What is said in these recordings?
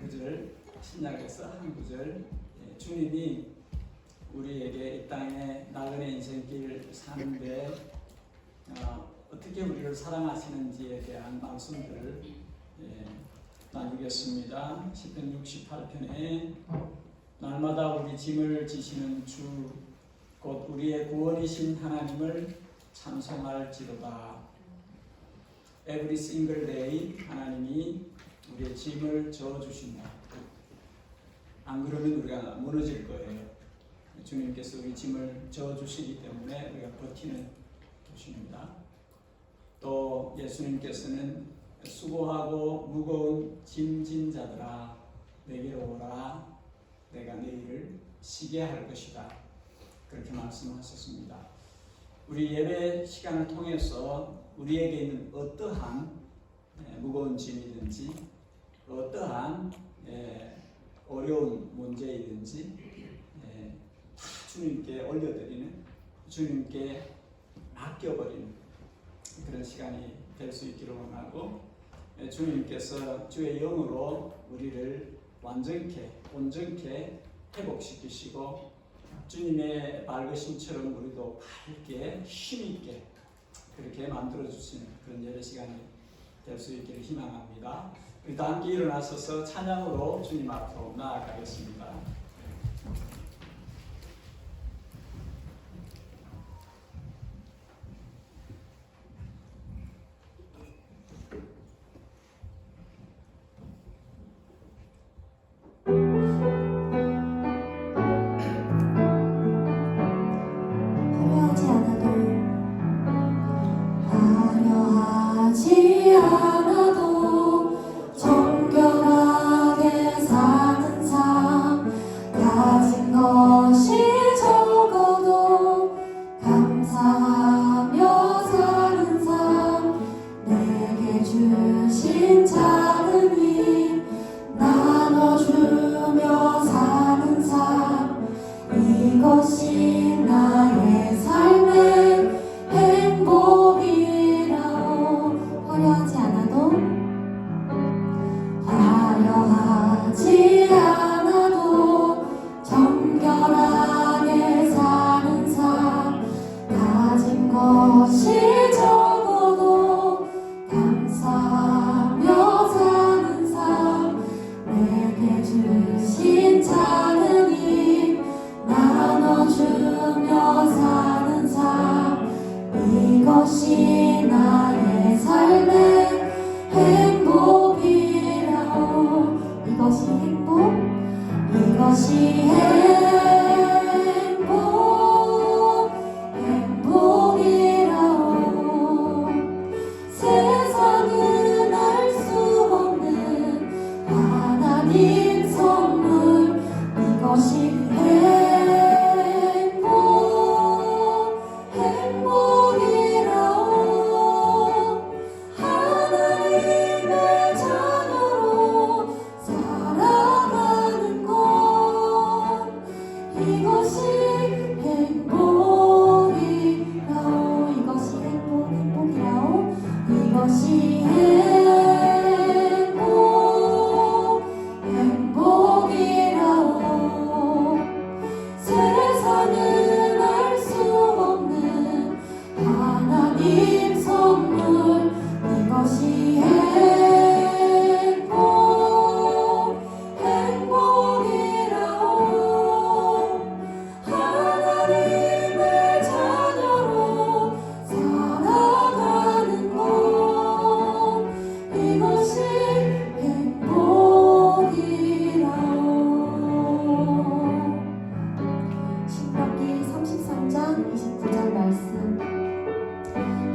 구절, 신약에서 한 구절, 주님이 우리에게 이 땅에 나그네 인생길 사는데 어떻게 우리를 사랑하시는지에 대한 말씀들을 나누겠습니다. 시편 68편에 날마다 우리 짐을 지시는 주 곧 우리의 구원이신 하나님을 찬송할지로다. Every single day 하나님이 우리의 짐을 져주신다. 안 그러면 우리가 무너질 거예요. 주님께서 우리 짐을 져주시기 때문에 우리가 버티는 것입니다. 또 예수님께서는 수고하고 무거운 짐진 자들아 내게로 오라 내가 너희를 쉬게 할 것이다. 그렇게 말씀하셨습니다. 우리 예배 시간을 통해서 우리에게 있는 어떠한 무거운 짐이든지 어떠한 어려운 문제이든지 다 주님께 올려드리는, 주님께 맡겨버리는 그런 시간이 될 수 있기를 원하고, 주님께서 주의 영으로 우리를 완전케 온전케 회복시키시고 주님의 밝으심처럼 우리도 밝게 힘있게 그렇게 만들어주시는 그런 예배 시간이 될 수 있기를 희망합니다. 우리 다 함께 일어나셔서 찬양으로 주님 앞으로 나아가겠습니다. 이것이 나의 삶의 행복이라오. 이것이 행복, 이것이 행복이라오. 세상은 알 수 없는 하나님 선물. 이것이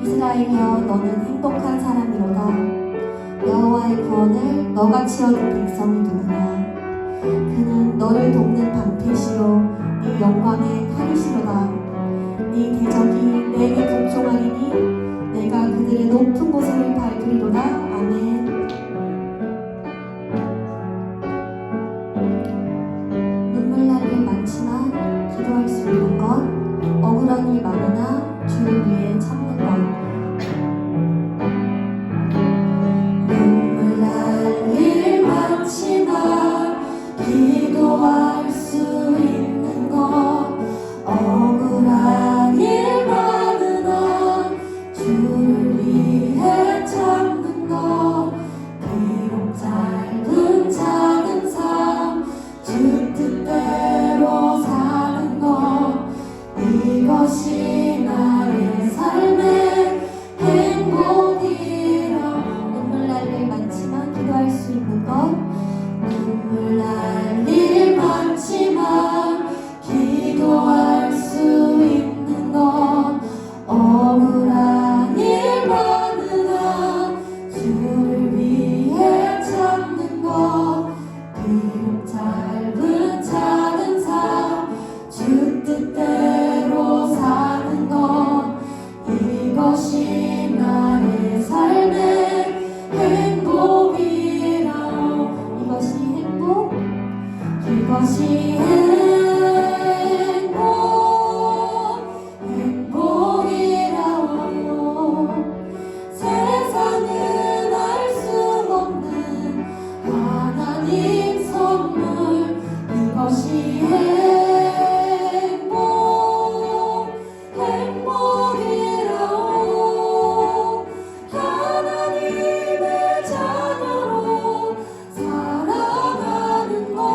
이스라엘이여 너는 행복한 사람이로다. 여호와의 구원을 너같이 얻은 백성이 누구냐. 그는 너를 돕는 방패시요 네 영광의 칼이시로다. 네 대적이 내게 복종하리니 내가 그들의 높은 곳을 밟으리로다. 아멘. 눈물 날 일 많지만 기도할 수 있는 것, 억울한 일 많으나 주를 위해 참는 것. 눈물 날 일 많지만 이것이 행복이라오. 세상은 알 수 없는 하나님 선물. 이것이 행복이라오. 하나님의 자녀로 살아가는 것.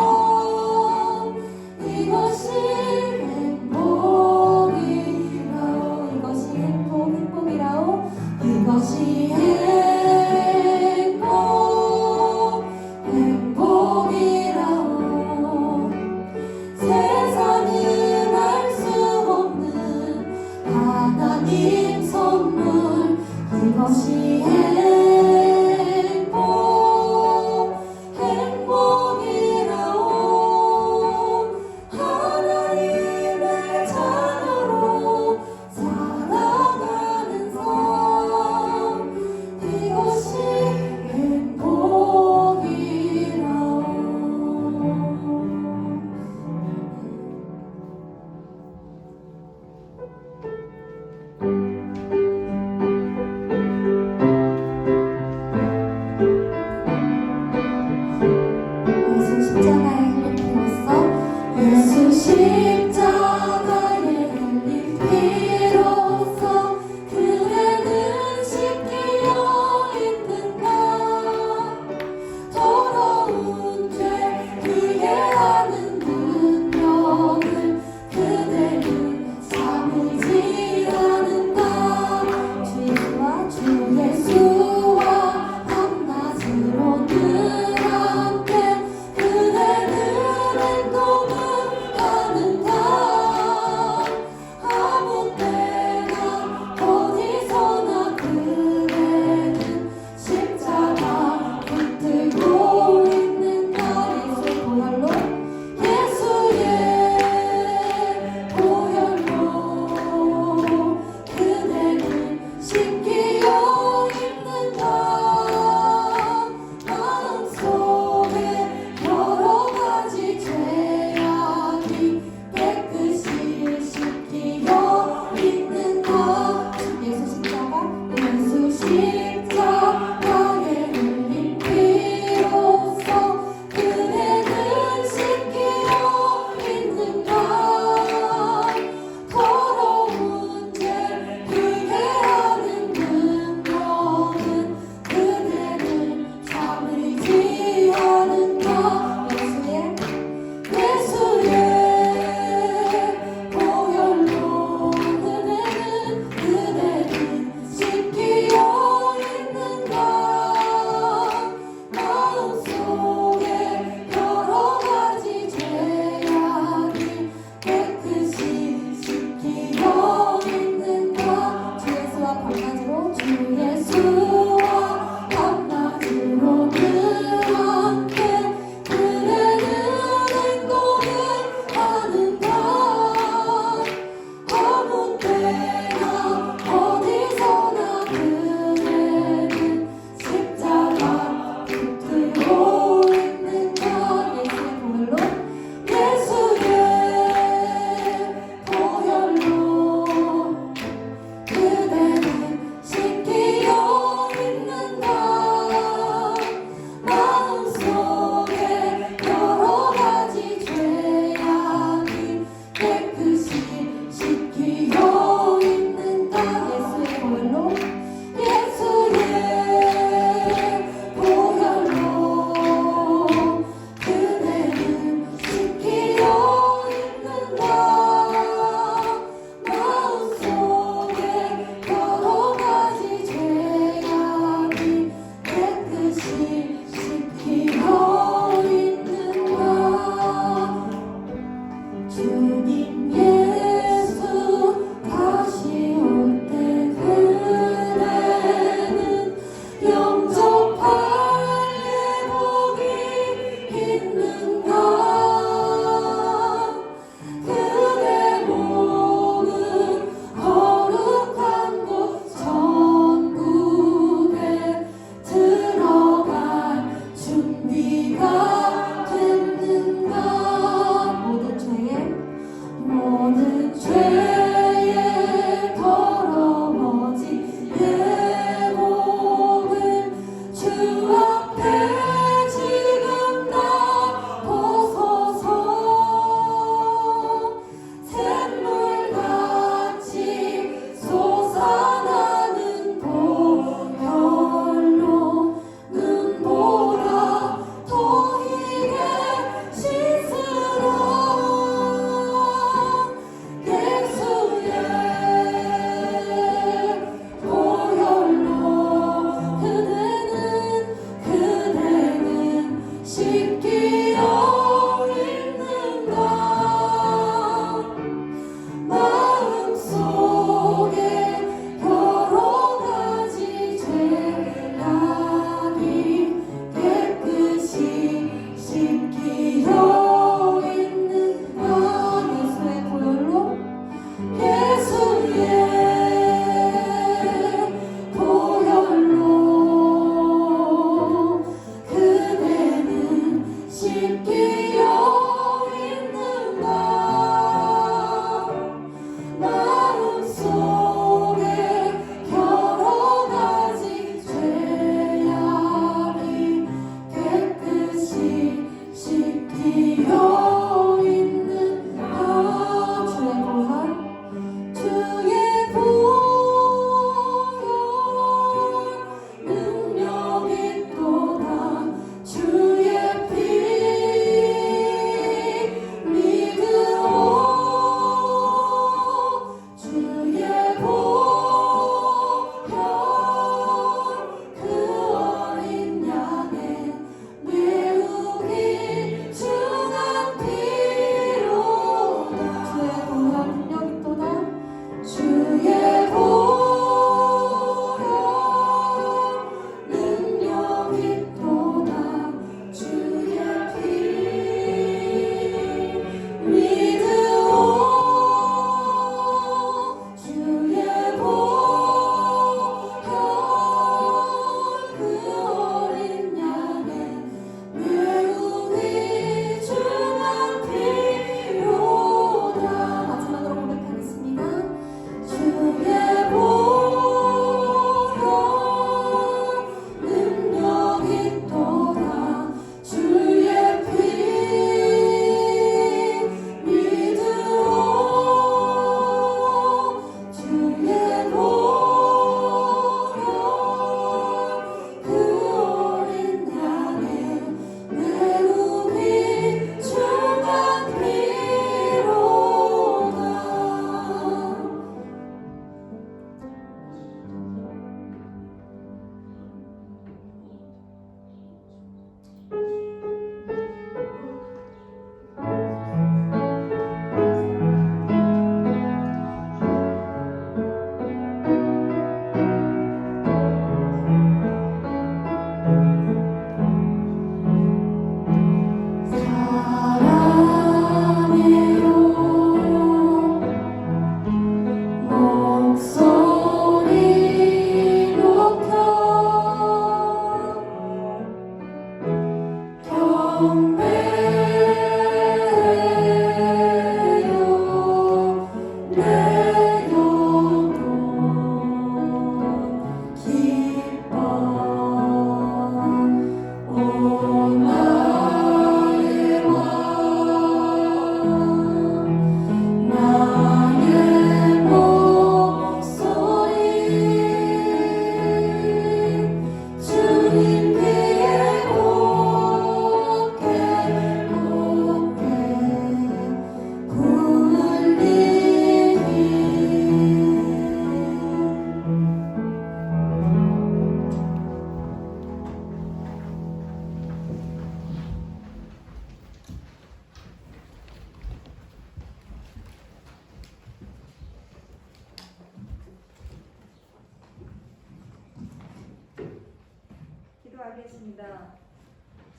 기도하겠습니다.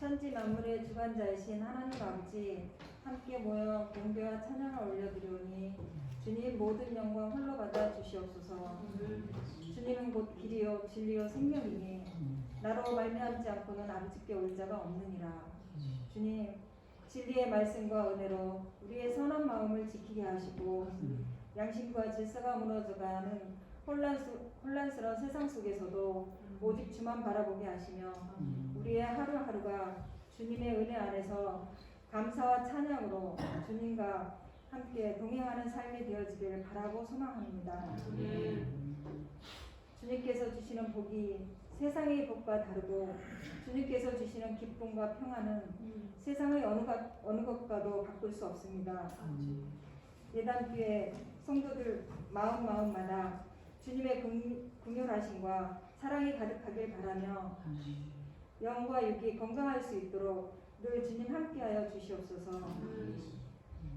천지 만물의 주관자이신 하나님 아버지, 함께 모여 공배와 찬양을 올려드리오니 주님 모든 영광 홀로 받아 주시옵소서. 주님은 곧 길이요 진리요 생명이니 나로 말미암지 않고는 아버지께 올 자가 없느니라. 주님, 진리의 말씀과 은혜로 우리의 선한 마음을 지키게 하시고 양심과 질서가 무너져가는 혼란스러운 세상 속에서도 오직 주만 바라보게 하시며 우리의 하루하루가 주님의 은혜 안에서 감사와 찬양으로 주님과 함께 동행하는 삶이 되어지기를 바라고 소망합니다. 주님께서 주시는 복이 세상의 복과 다르고 주님께서 주시는 기쁨과 평안은 세상의 어느 것과도 바꿀 수 없습니다. 예단 뒤에 성도들 마음마다 주님의 긍휼하심과 사랑이 가득하길 바라며 영과 육이 건강할 수 있도록 늘 주님 함께하여 주시옵소서.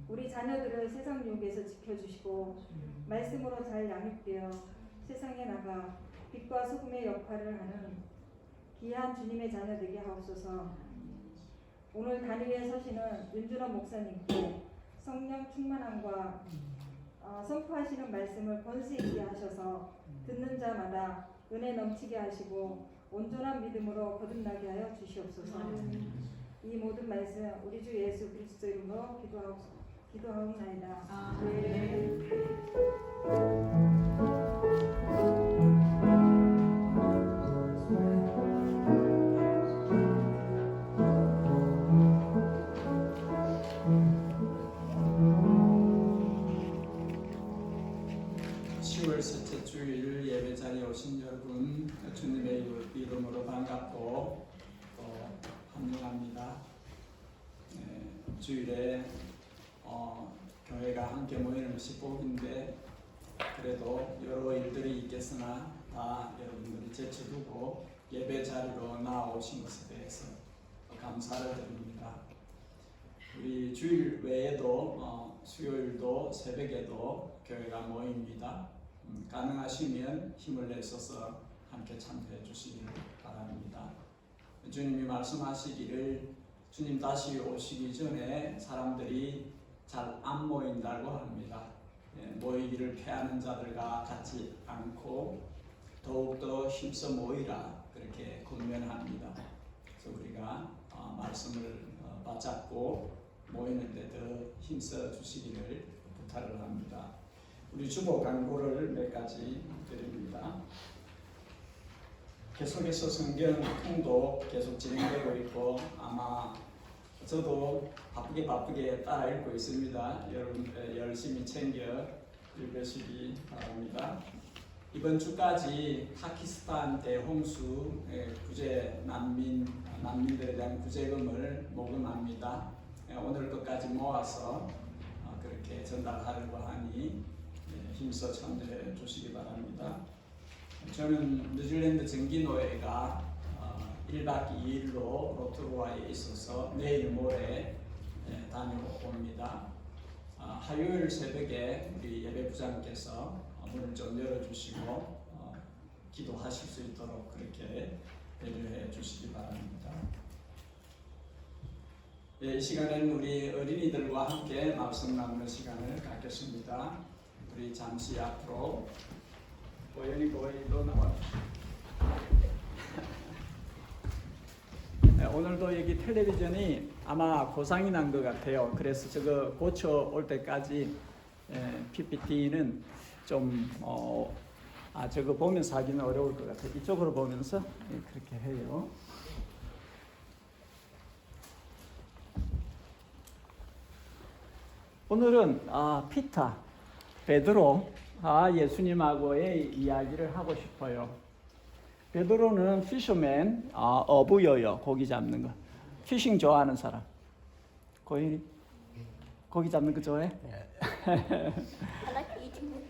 우리 자녀들을 세상 유혹에서 지켜주시고 말씀으로 잘 양육되어 세상에 나가 빛과 소금의 역할을 하는 귀한 주님의 자녀 되게 하옵소서. 오늘 단위에 서시는 윤준원 목사님께 성령 충만함과 선포하시는 말씀을 권세 있게 하셔서 듣는 자마다 은혜 넘치게 하시고 온전한 믿음으로 거듭나게 하여 주시옵소서. 이 모든 말씀 우리 주 예수 그리스도 이름으로 기도하옵나이다. 아멘. 10월 셋째 주일 예배 자리에 오신 여러분, 주님의 이름으로 반갑고 또 환영합니다. 주일에 교회가 함께 모이는 것이 복인데 그래도 여러 일들이 있겠으나 다 여러분들이 제쳐두고 예배 자리로 나오신 것에 대해서 감사를 드립니다. 우리 주일 외에도 수요일도 새벽에도 교회가 모입니다. 가능하시면 힘을 내셔서 함께 참여해 주시기를 바랍니다. 주님이 말씀하시기를 주님 다시 오시기 전에 사람들이 잘 안 모인다고 합니다. 모이기를 피하는 자들과 같지 않고 더욱더 힘써 모이라 그렇게 권면합니다. 그래서 우리가 말씀을 받잡고 모이는데 더 힘써 주시기를 부탁을 합니다. 우리 주보 광고를 몇 가지 드립니다. 계속해서 성경 통독 계속 진행되고 있고 아마 저도 바쁘게 따라 읽고 있습니다. 여러분 열심히 챙겨 읽으시기 바랍니다. 이번 주까지 파키스탄 대홍수 구제 난민들에 대한 구제금을 모금합니다. 오늘 것까지 모아서 그렇게 전달하려고 하니 힘써 참여해 주시기 바랍니다. 저는 뉴질랜드 정기노회가 1박 2일로 로토루아에 있어서 내일 모레 다녀옵니다. 화요일 새벽에 우리 예배부장께서 문을 좀 열어주시고 기도하실 수 있도록 그렇게 배려해 주시기 바랍니다. 이 시간에는 우리 어린이들과 함께 말씀 나누는 시간을 갖겠습니다. 우리 잠시 앞으로 보이도 나와. 오늘도 여기 텔레비전이 아마 고장이 난 것 같아요. 그래서 저거 고쳐 올 때까지 PPT는 좀 저거 보면서 하기는 어려울 것 같아요. 이쪽으로 보면서 그렇게 해요. 오늘은 베드로 예수님하고의 이야기를 하고 싶어요. 베드로는 피셔맨, 어부여요. 고기 잡는 거. 피싱 좋아하는 사람. 고인이 고기 잡는 거 좋아해? I like eating it.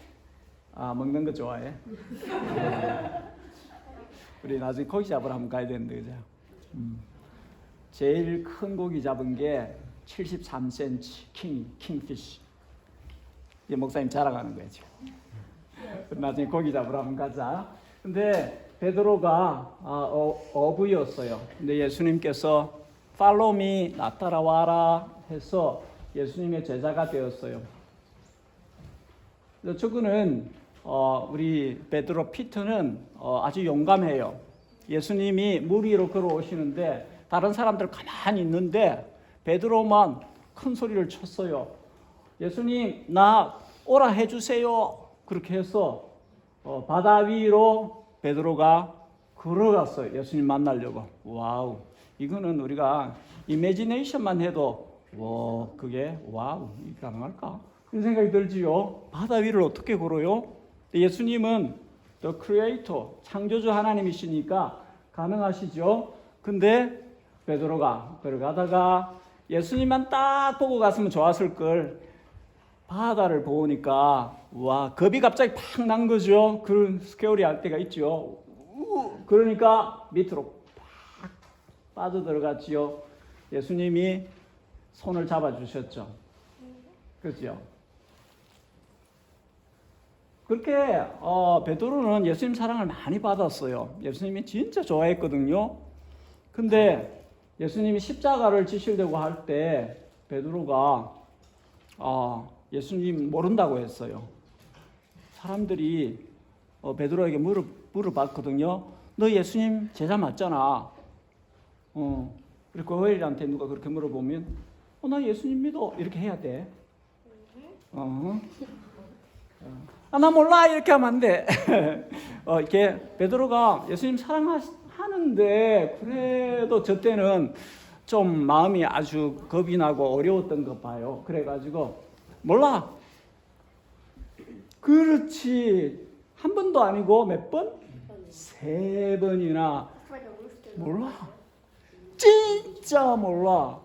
먹는 거 좋아해? 우리 나중에 고기 잡으러 한번 가야 되는데, 그죠? 제일 큰 고기 잡은 게 73cm 킹피쉬. 이게 목사님 자랑하는 거예요, 지금. 나중에 고기 잡으러 한번 가자. 근데 베드로가 어부였어요. 근데 예수님께서 Follow me, 나 따라와라 해서 예수님의 제자가 되었어요. 저거는 우리 베드로 피터는 아주 용감해요. 예수님이 물 위로 걸어오시는데 다른 사람들 가만히 있는데 베드로만 큰 소리를 쳤어요. 예수님 나 오라 해주세요. 그렇게 해서 바다 위로 베드로가 걸어갔어요. 예수님 만나려고. 와우. 이거는 우리가 이미지네이션만 해도 와 그게 와우 이게 가능할까? 그런 생각이 들지요. 바다 위를 어떻게 걸어요? 예수님은 The Creator, 창조주 하나님이시니까 가능하시죠. 근데 베드로가 걸어가다가 예수님만 딱 보고 갔으면 좋았을 걸 바다를 보니까 와 겁이 갑자기 팍 난 거죠. 그런 스케어리 할 때가 있죠. 그러니까 밑으로 팍 빠져 들어갔지요. 예수님이 손을 잡아 주셨죠. 그렇죠? 그렇게 베드로는 예수님 사랑을 많이 받았어요. 예수님이 진짜 좋아했거든요. 근데 예수님이 십자가를 지시려고 할 때 베드로가 예수님 모른다고 했어요. 사람들이 베드로에게 물어봤거든요. 너 예수님 제자 맞잖아. 그리고 고엘한테 누가 그렇게 물어보면 나 예수님 믿어 이렇게 해야 돼. 나 몰라 이렇게 하면 안 돼. 이렇게 베드로가 예수님 사랑하는데 그래도 저 때는 좀 마음이 아주 겁이 나고 어려웠던 거 봐요. 그래가지고 몰라. 그렇지. 한 번도 아니고 몇 번? 3번이나 몰라. 진짜 몰라.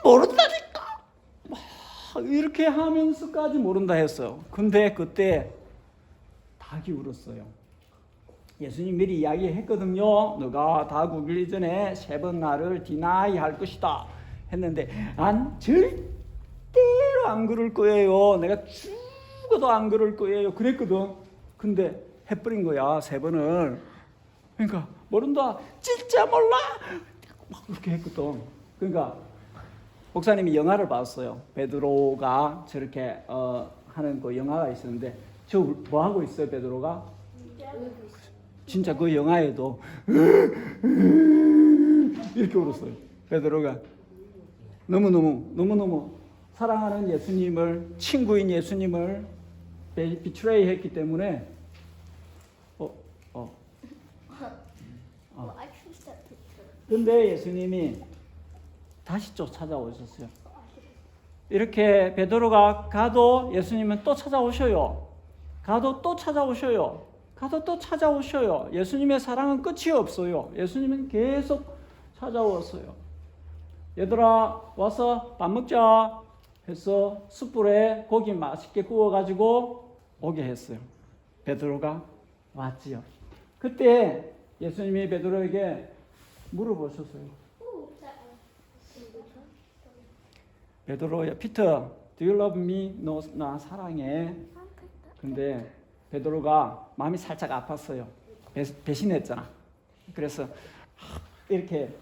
모른다니까. 이렇게 하면서까지 모른다 했어요. 근데 그때 닭이 울었어요. 예수님 미리 이야기했거든요. 너가 닭 울기 전에 3번 나를 디나이 할 것이다 했는데 난 절대로 안 그럴 거예요. 내가 죽어도 안 그럴 거예요. 그랬거든. 근데 해버린 거야 3번을. 그러니까 모른다. 진짜 몰라. 막 그렇게 했거든. 그러니까 목사님이 영화를 봤어요. 베드로가 저렇게 하는 그 영화가 있었는데 저 뭐 하고 있어요 베드로가? 진짜 그 영화에도 이렇게 울었어요. 베드로가 너무너무 사랑하는 예수님을 친구인 예수님을 비트레이 했기 때문에 Well, I choose that picture. 근데 예수님이 다시 쫓아오셨어요. 이렇게 베드로가 가도 예수님은 또 찾아오셔요. 가도 또 찾아오셔요. 가도 또 찾아오셔요. 예수님의 사랑은 끝이 없어요. 예수님은 계속 찾아왔어요. 얘들아 와서 밥 먹자 해서 숯불에 고기 맛있게 구워가지고 오게 했어요. 베드로가 왔지요. 그때 예수님이 베드로에게 물어보셨어요. Ooh, that one. 베드로야, 피터, do you love me? 너 나 사랑해. 근데 베드로가 마음이 살짝 아팠어요. 배신했잖아. 그래서 이렇게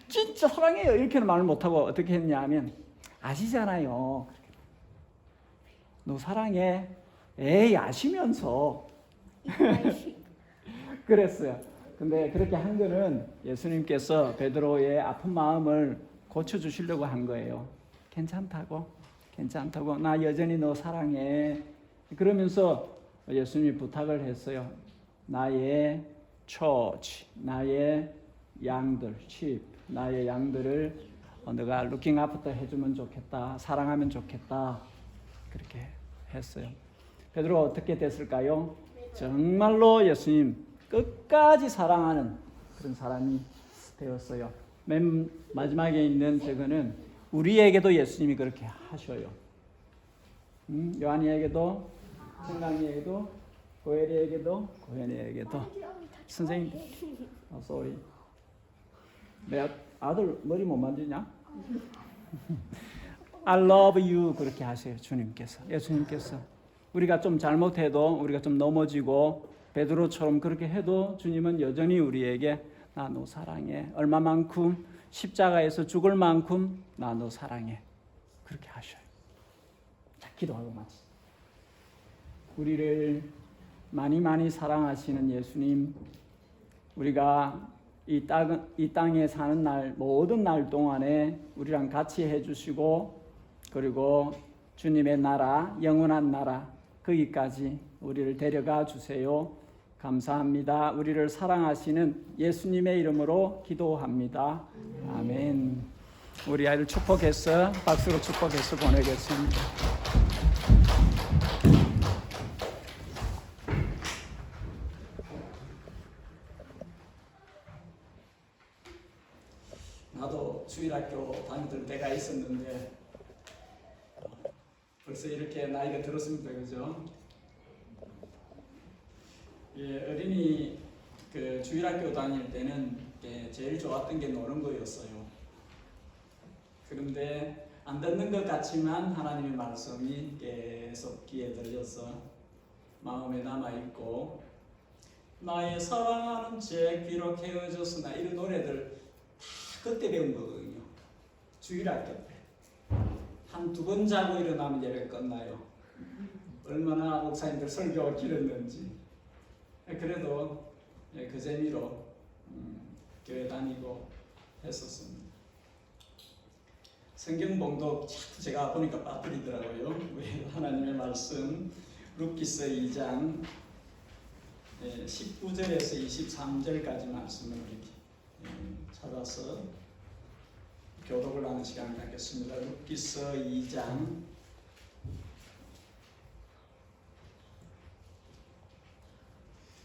진짜 사랑해요 이렇게는 말을 못하고 어떻게 했냐면 아시잖아요. 너 사랑해. 에이 아시면서 그랬어요. 근데 그렇게 한 거는 예수님께서 베드로의 아픈 마음을 고쳐주시려고 한 거예요. 괜찮다고 나 여전히 너 사랑해. 그러면서 예수님이 부탁을 했어요. 나의 처치, 나의 양들, sheep, 나의 양들을 너가 looking after 해주면 좋겠다. 사랑하면 좋겠다. 그렇게 했어요. 베드로가 어떻게 됐을까요? 정말로 예수님 끝까지 사랑하는 그런 사람이 되었어요. 맨 마지막에 있는 저거는 우리에게도 예수님이 그렇게 하셔요. 요한이에게도, 청강이에게도, 고혜리에게도, 고현이에게도. 선생님, sorry. 내 아들 머리 못 만지냐? I love you 그렇게 하세요. 주님께서, 예수님께서. 우리가 좀 잘못해도, 우리가 좀 넘어지고 베드로처럼 그렇게 해도 주님은 여전히 우리에게 나 너 사랑해. 얼마만큼 십자가에서 죽을 만큼 나 너 사랑해. 그렇게 하셔요. 자, 기도하고 마치. 우리를 많이 사랑하시는 예수님, 우리가 이 땅에 사는 날 모든 날 동안에 우리랑 같이 해주시고 그리고 주님의 나라, 영원한 나라 거기까지 우리를 데려가 주세요. 감사합니다. 우리를 사랑하시는 예수님의 이름으로 기도합니다. 아멘. 우리 아이를 축복해서 박수로 축복해서 보내겠습니다. 나도 주일학교 다니던 때가 있었는데 벌써 이렇게 나이가 들었습니다. 그죠? 예, 어린이 그 주일학교 다닐 때는 제일 좋았던 게 노는 거였어요. 그런데 안 듣는 것 같지만 하나님의 말씀이 계속 귀에 들려서 마음에 남아있고 나의 사랑하는 제 귀로 헤어졌으나 이런 노래들 다 그때 배운 거거든요. 주일학교 때. 한 2번 자고 일어나면 예배 끝나요. 얼마나 목사님들 설교가 길었는지. 그래도 그 재미로 교회 다니고 했었습니다. 성경 봉독 자꾸 제가 보니까 빠뜨리더라고요. 왜 하나님의 말씀 룻기서 2장 19절에서 23절까지 말씀을 이렇게 찾아서 교독을 하는 시간을 갖겠습니다. 룻기서 2장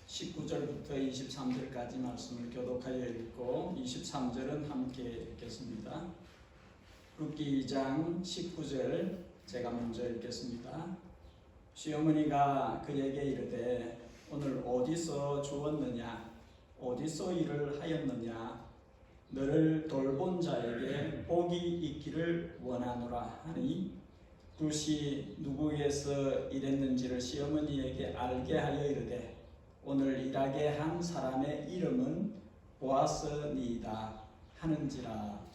19절부터 23절까지 말씀을 교독하여 읽고 23절은 함께 읽겠습니다. 룻기 2장 19절 제가 먼저 읽겠습니다. 시어머니가 그에게 이르되 오늘 어디서 주웠느냐 어디서 일을 하였느냐 너를 돌본 자에게 복이 있기를 원하노라 하니 룻이 누구에게서 일했는지를 시어머니에게 알게 하여 이르되 오늘 일하게 한 사람의 이름은 보아스니이다 하는지라.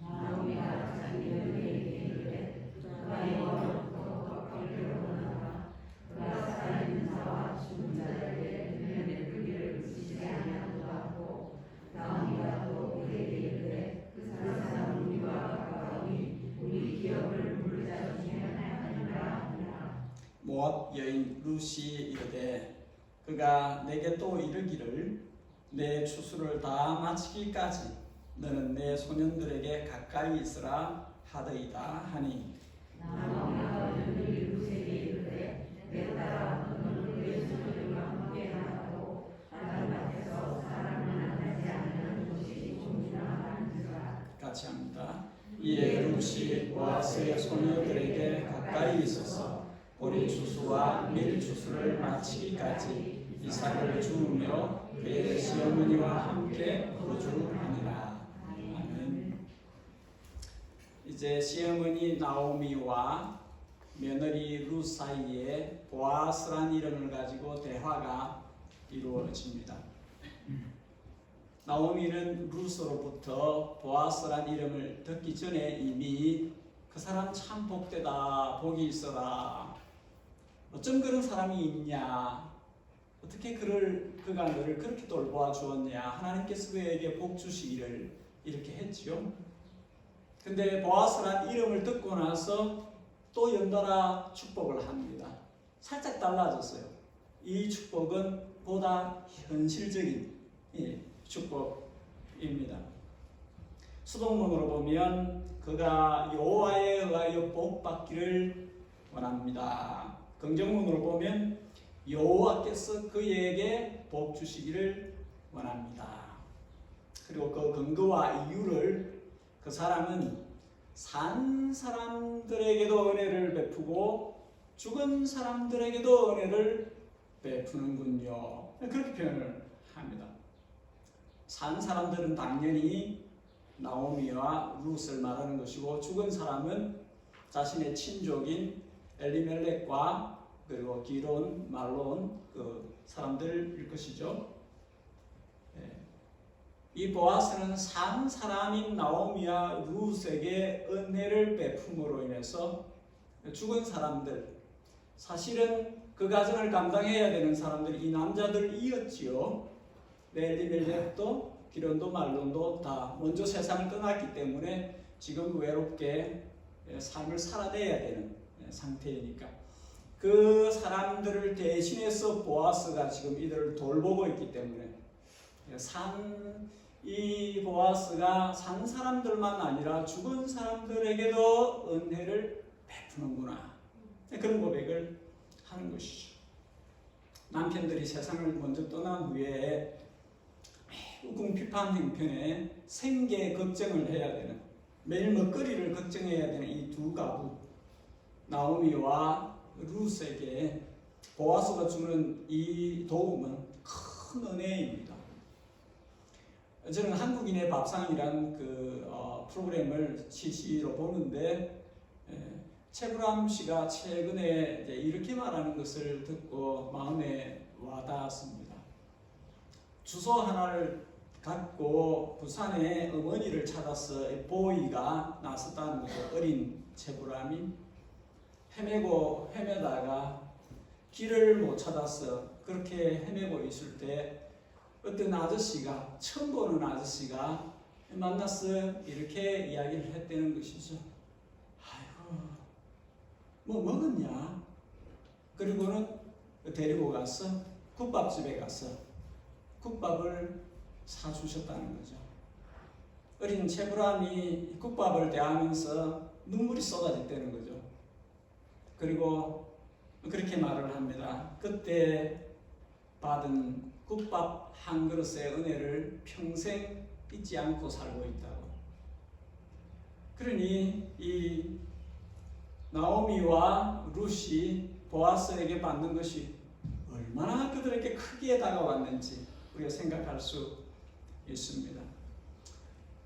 나오미가 자기에게 이르되 그가 영원토록 갚기를 원하노라. 그가 살아있는 자와 죽은 자에게 은혜의 크기를 그치지 아니하노라고. 나오미가 또 그에게 이르되 그 사람은 우리와 가까우니 우리 기업을 물자 중에 하나니라 하니라. 모압 여인 룻이 이르되 그가 내게 또 이르기를 내 추수를 다 마치기까지 너는 내 소년들에게 가까이 있으라 하더이다 하니 나오미가 여인이 룻에게 이르되 내 딸아 너는 내 소년들과 함께 나가고 다른 밭에서 사람을 만나지 않는 것이 좋으라 하는지라. 같이 합니다. 이에 룻이 보아스의 소녀들에게 가까이 있어서 보리 추수와 밀 추수를 마치기까지 이삭을 주우며 그의 시어머니와 함께 거주하니라. 아멘. 이제 시어머니 나오미와 며느리 룻 사이에 보아스란 이름을 가지고 대화가 이루어집니다. 나오미는 룻으로부터 보아스란 이름을 듣기 전에 이미 그 사람 참 복되다 복이 있어라 어쩜 그런 사람이 있냐 어떻게 그가 너를 그렇게 돌보아 주었냐 하나님께서 그에게 복 주시기를 이렇게 했지요. 근데 보아스란 이름을 듣고 나서 또 연달아 축복을 합니다. 살짝 달라졌어요. 이 축복은 보다 현실적인 축복입니다. 수동문으로 보면 그가 여호와에 의하여 복 받기를 원합니다. 긍정문으로 보면 여호와께서 그에게 복 주시기를 원합니다. 그리고 그 근거와 이유를 그 사람은 산 사람들에게도 은혜를 베푸고 죽은 사람들에게도 은혜를 베푸는군요. 그렇게 표현을 합니다. 산 사람들은 당연히 나오미와 룻을 말하는 것이고 죽은 사람은 자신의 친족인 엘리멜렉과 그리고 기론, 말론 그 사람들일 것이죠. 이 보아스는 산 사람인 나오미와 룻에게 은혜를 베품으로 인해서 죽은 사람들, 사실은 그 가정을 감당해야 되는 사람들이 이 남자들이었지요. 엘리멜렉도 기론도 말론도 다 먼저 세상을 떠났기 때문에 지금 외롭게 삶을 살아내야 되는 상태이니까 그 사람들을 대신해서 보아스가 지금 이들을 돌보고 있기 때문에 이 보아스가 산 사람들만 아니라 죽은 사람들에게도 은혜를 베푸는구나, 그런 고백을 하는 것이죠. 남편들이 세상을 먼저 떠난 후에 궁핍한 형편에 생계 걱정을 해야 되는, 매일 먹거리를 걱정해야 되는 이 두 가부 나오미와 룻에게 보아스가 주는 이 도움은 큰 은혜입니다. 저는 한국인의 밥상이라는 프로그램을 CC로 보는데 최불암 씨가 최근에 이렇게 말하는 것을 듣고 마음에 와닿았습니다. 주소 하나를 갖고 부산에 어머니를 찾아서 보이가 나섰다는 거죠. 어린 최불암이 헤매다가 길을 못 찾아서 그렇게 헤매고 있을 때 어떤 아저씨가, 처음 보는 아저씨가 만나서 이렇게 이야기를 했다는 것이죠. 아이고, 뭐 먹었냐? 그리고는 데리고 가서 국밥집에 가서 국밥을 사주셨다는 거죠. 어린 최불암이 국밥을 대하면서 눈물이 쏟아졌다는 거죠. 그리고 그렇게 말을 합니다. 그때 받은 국밥 한 그릇의 은혜를 평생 잊지 않고 살고 있다고. 그러니 이 나오미와 룻이 보아스에게 받는 것이 얼마나 그들에게 크게 다가왔는지 우리가 생각할 수 있습니다.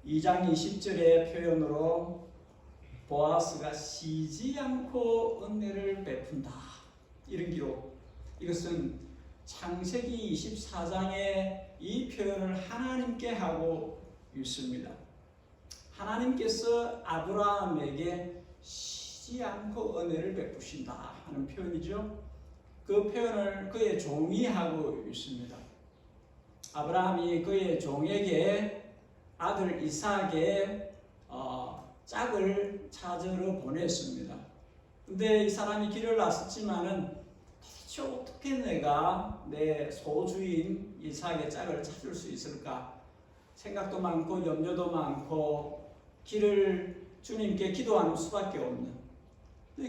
2장 20절의 표현으로 보아스가 쉬지 않고 은혜를 베푼다, 이런 기록. 이것은 창세기 24장에 이 표현을 하나님께 하고 있습니다. 하나님께서 아브라함에게 쉬지 않고 은혜를 베푸신다 하는 표현이죠. 그 표현을 그의 종이 하고 있습니다. 아브라함이 그의 종에게 아들 이삭의 짝을 찾으러 보냈습니다. 근데 이 사람이 길을 나섰지만은 도대체 어떻게 내가 내 소주인 이삭의 짝을 찾을 수 있을까? 생각도 많고 염려도 많고 길을 주님께 기도하는 수밖에 없는,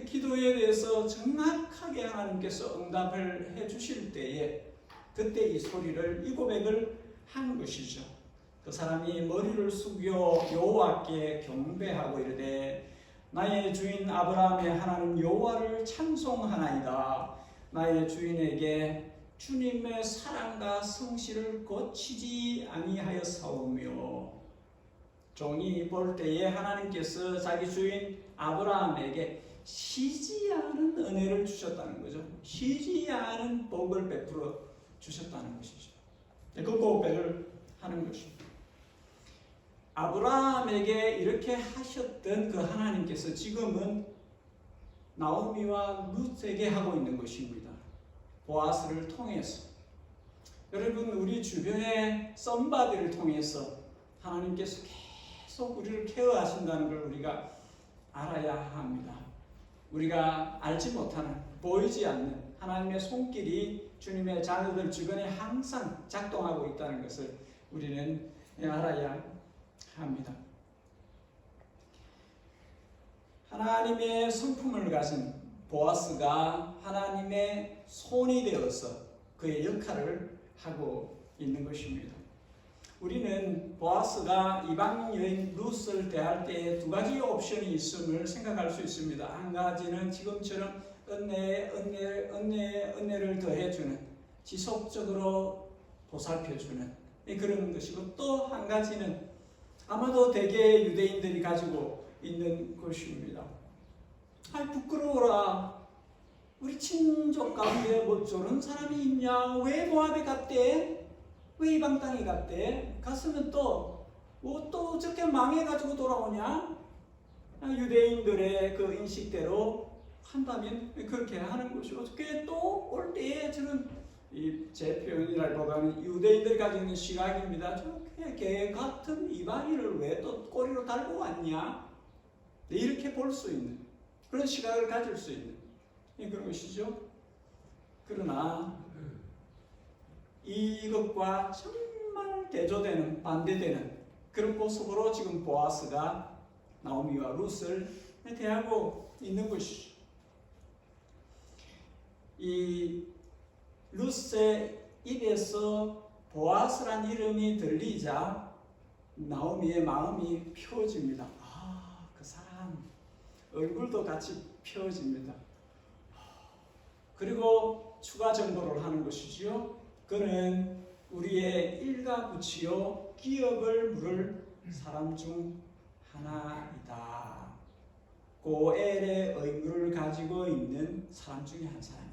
기도에 대해서 정확하게 하나님께서 응답을 해주실 때에 그때 이 소리를, 이 고백을 한 것이죠. 그 사람이 머리를 숙여 여호와께 경배하고 이르되 나의 주인 아브라함의 하나님 여호와를 찬송하나이다. 나의 주인에게 주님의 사랑과 성실을 거치지 아니하였사오며. 종이 볼 때에 하나님께서 자기 주인 아브라함에게 쉬지 않은 은혜를 주셨다는 거죠. 쉬지 않은 복을 베풀어 주셨다는 것이죠. 그 고백을 하는 것입니다. 아브라함에게 이렇게 하셨던 그 하나님께서 지금은 나오미와 룻에게 하고 있는 것입니다. 보아스를 통해서. 여러분, 우리 주변의 썸바디를 통해서 하나님께서 계속 우리를 케어하신다는 걸 우리가 알아야 합니다. 우리가 알지 못하는, 보이지 않는 하나님의 손길이 주님의 자녀들 주변에 항상 작동하고 있다는 것을 우리는 알아야 합니다. 하나님의 성품을 가진 보아스가 하나님의 손이 되어서 그의 역할을 하고 있는 것입니다. 우리는 보아스가 이방 여인 룻을 대할 때 두 가지 옵션이 있음을 생각할 수 있습니다. 한 가지는 지금처럼 은혜를 더해주는, 지속적으로 보살펴주는 그런 것이고, 또 한 가지는 아마도 대개 유대인들이 가지고 있는 것입니다. 부끄러워라. 우리 친족 가운데 뭐 저런 사람이 있냐? 왜 모압에 갔대? 왜 이방 땅에 갔대? 갔으면 또 저렇게 망해가지고 돌아오냐? 유대인들의 그 인식대로 한다면 그렇게 하는 것이 어떻게 또 올 때에 저는 제 표현이라기보다는 유대인들이 가지고 있는 시각입니다. 저렇게 개 같은 이방인을 왜 또 꼬리로 달고 왔냐? 이렇게 볼 수 있는 그런 시각을 가질 수 있는 그런 것이죠. 그러나 이것과 정말 대조되는 반대되는 그런 모습으로 지금 보아스가 나오미와 룻을 대하고 있는 것이죠. 이 룻의 입에서 보아스란 이름이 들리자 나오미의 마음이 펴집니다. 그 사람 얼굴도 같이 펴집니다. 그리고 추가 정보를 하는 것이지요. 그는 우리의 일가부치요 기업을 물을 사람 중 하나이다. 고엘의 의무를 가지고 있는 사람 중에 한 사람이다.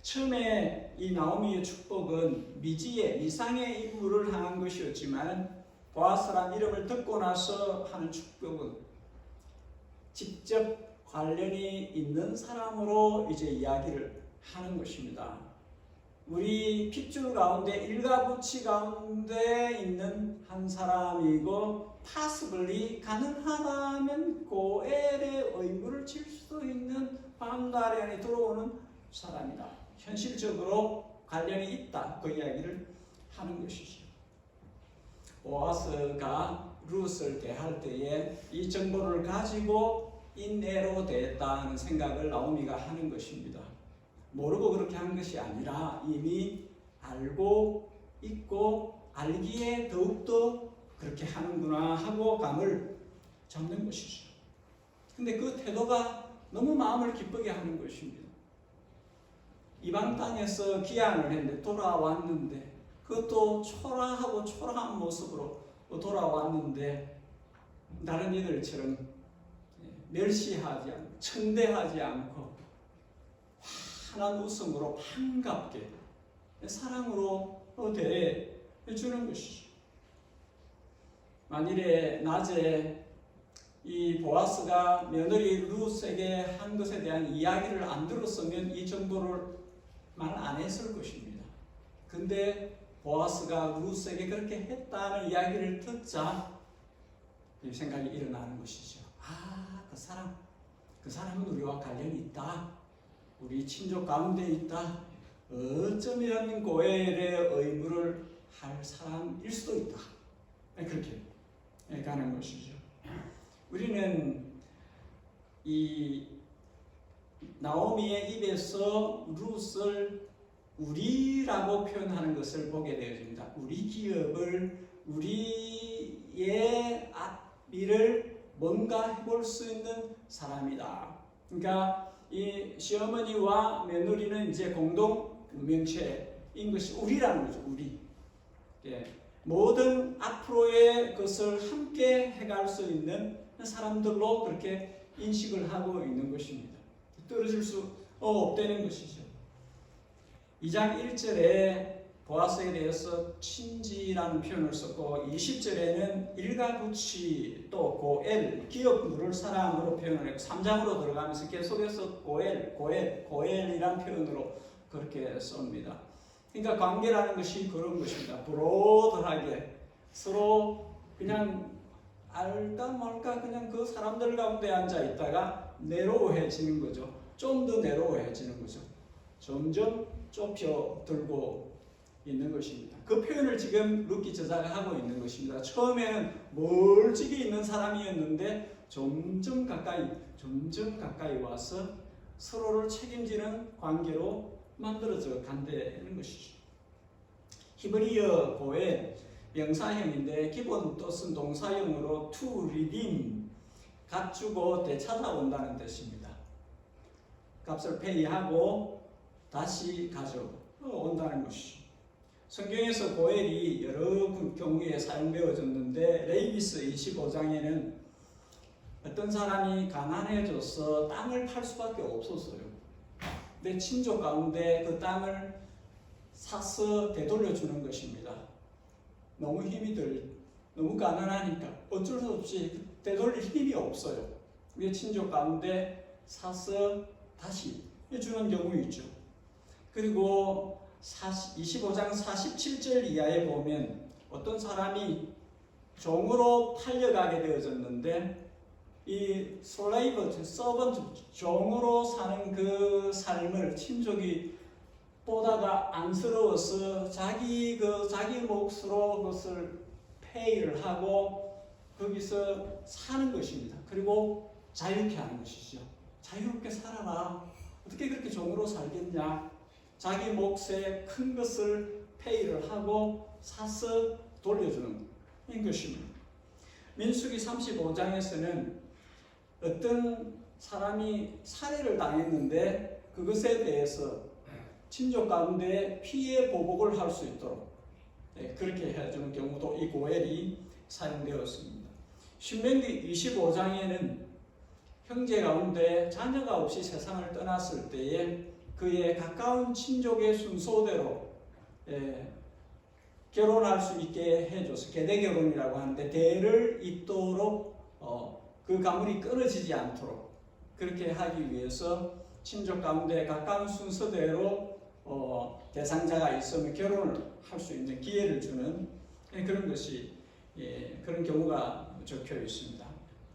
처음에 이 나오미의 축복은 미상의 인물을 향한 것이었지만 보아스란 이름을 듣고 나서 하는 축복은 직접 관련이 있는 사람으로 이제 이야기를 하는 것입니다. 우리 핏줄 가운데 일가부치 가운데 있는 한 사람이고 파스블리 가능하다면 고엘의 의무를 질 수도 있는 반달에 안에 들어오는 사람이다. 현실적으로 관련이 있다. 그 이야기를 하는 것이죠. 보아스가 룻을 대할 때에 이 정보를 가지고 인내로 대했다는 생각을 나오미가 하는 것입니다. 모르고 그렇게 한 것이 아니라 이미 알고 있고 알기에 더욱더 그렇게 하는구나 하고 감을 잡는 것이죠. 근데 그 태도가 너무 마음을 기쁘게 하는 것입니다. 이방 땅에서 기한을 했는데 돌아왔는데 그것도 초라한 모습으로 돌아왔는데 다른 이들처럼 멸시하지 않고 천대하지 않고 환한 웃음으로 반갑게 사랑으로 대해주는 것이죠. 만일에 낮에 이 보아스가 며느리 룻에게 한 것에 대한 이야기를 안 들었으면 이 정보를 말 안 했을 것입니다. 근데 보아스가 룻에게 그렇게 했다는 이야기를 듣자 이 생각이 일어나는 것이죠. 그 사람은 우리와 관련이 있다. 우리 친족 가운데 있다. 어쩌면 고엘의 의무를 할 사람일 수도 있다. 그렇게 가는 것이죠. 우리는 이 나오미의 입에서 룻을 우리라고 표현하는 것을 보게 되어집니다. 우리 기업을 우리의 앞일을 뭔가 해볼 수 있는 사람이다. 그러니까 이 시어머니와 며느리는 이제 공동 명체인 것이 우리라는 거죠. 우리. 모든 앞으로의 것을 함께 해갈 수 있는 사람들로 그렇게 인식을 하고 있는 것입니다. 떨어질 수 없다는 것이죠. 2장 1절에 보아스에 대해서 친지라는 표현을 썼고 20절에는 일가부치 또 고엘 기업 물을 사람으로 표현을 했고 3장으로 들어가면서 계속해서 고엘이란 표현으로 그렇게 씁니다. 그러니까 관계라는 것이 그런 것입니다. 브로드하게 서로 그냥 알까 말까 그냥 그 사람들 가운데 앉아 있다가 내로워해지는 거죠. 좀 더 내로워해지는 거죠. 점점 좁혀들고 있는 것입니다. 그 표현을 지금 룻기 저자가 하고 있는 것입니다. 처음에는 멀찍이 있는 사람이었는데 점점 가까이 와서 서로를 책임지는 관계로 만들어져 간다는 것이죠. 히브리어 고의 명사형인데 기본 뜻은 동사형으로 to redeem, 갖추고 되찾아온다는 뜻입니다. 값을 페이하고 다시 가져온다는 것이죠. 성경에서 고엘이 여러 경우에 사용되어졌는데 레이기스 25장에는 어떤 사람이 가난해져서 땅을 팔 수밖에 없었어요. 내 친족 가운데 그 땅을 사서 되돌려 주는 것입니다. 너무 너무 가난하니까 어쩔 수 없이 되돌릴 힘이 없어요. 우리 친족 가운데 사서 다시 해주는 경우 있죠. 그리고 25장 47절 이하에 보면 어떤 사람이 종으로 팔려가게 되어졌는데 이 슬레이브, 서번트, 종으로 사는 그 삶을 친족이 보다가 안쓰러워서 자기 몫으로 그것을 페이를 하고 거기서 사는 것입니다. 그리고 자유케 하는 것이죠. 자유롭게 살아라. 어떻게 그렇게 종으로 살겠냐? 자기 몫에 큰 것을 페이를 하고 사서 돌려주는 것입니다. 민수기 35장에서는 어떤 사람이 살해를 당했는데 그것에 대해서 친족 가운데 피해 보복을 할 수 있도록 그렇게 해주는 경우도 이 고엘이 사용되었습니다. 신명기 25장에는 형제 가운데 자녀가 없이 세상을 떠났을 때에 그의 가까운 친족의 순서대로 결혼할 수 있게 해줘서 계대 결혼이라고 하는데 대를 잇도록 그 가문이 끊어지지 않도록 그렇게 하기 위해서 친족 가운데 가까운 순서대로 대상자가 있으면 결혼을 할 수 있는 기회를 주는 그런 것이 그런 경우가 적혀 있습니다.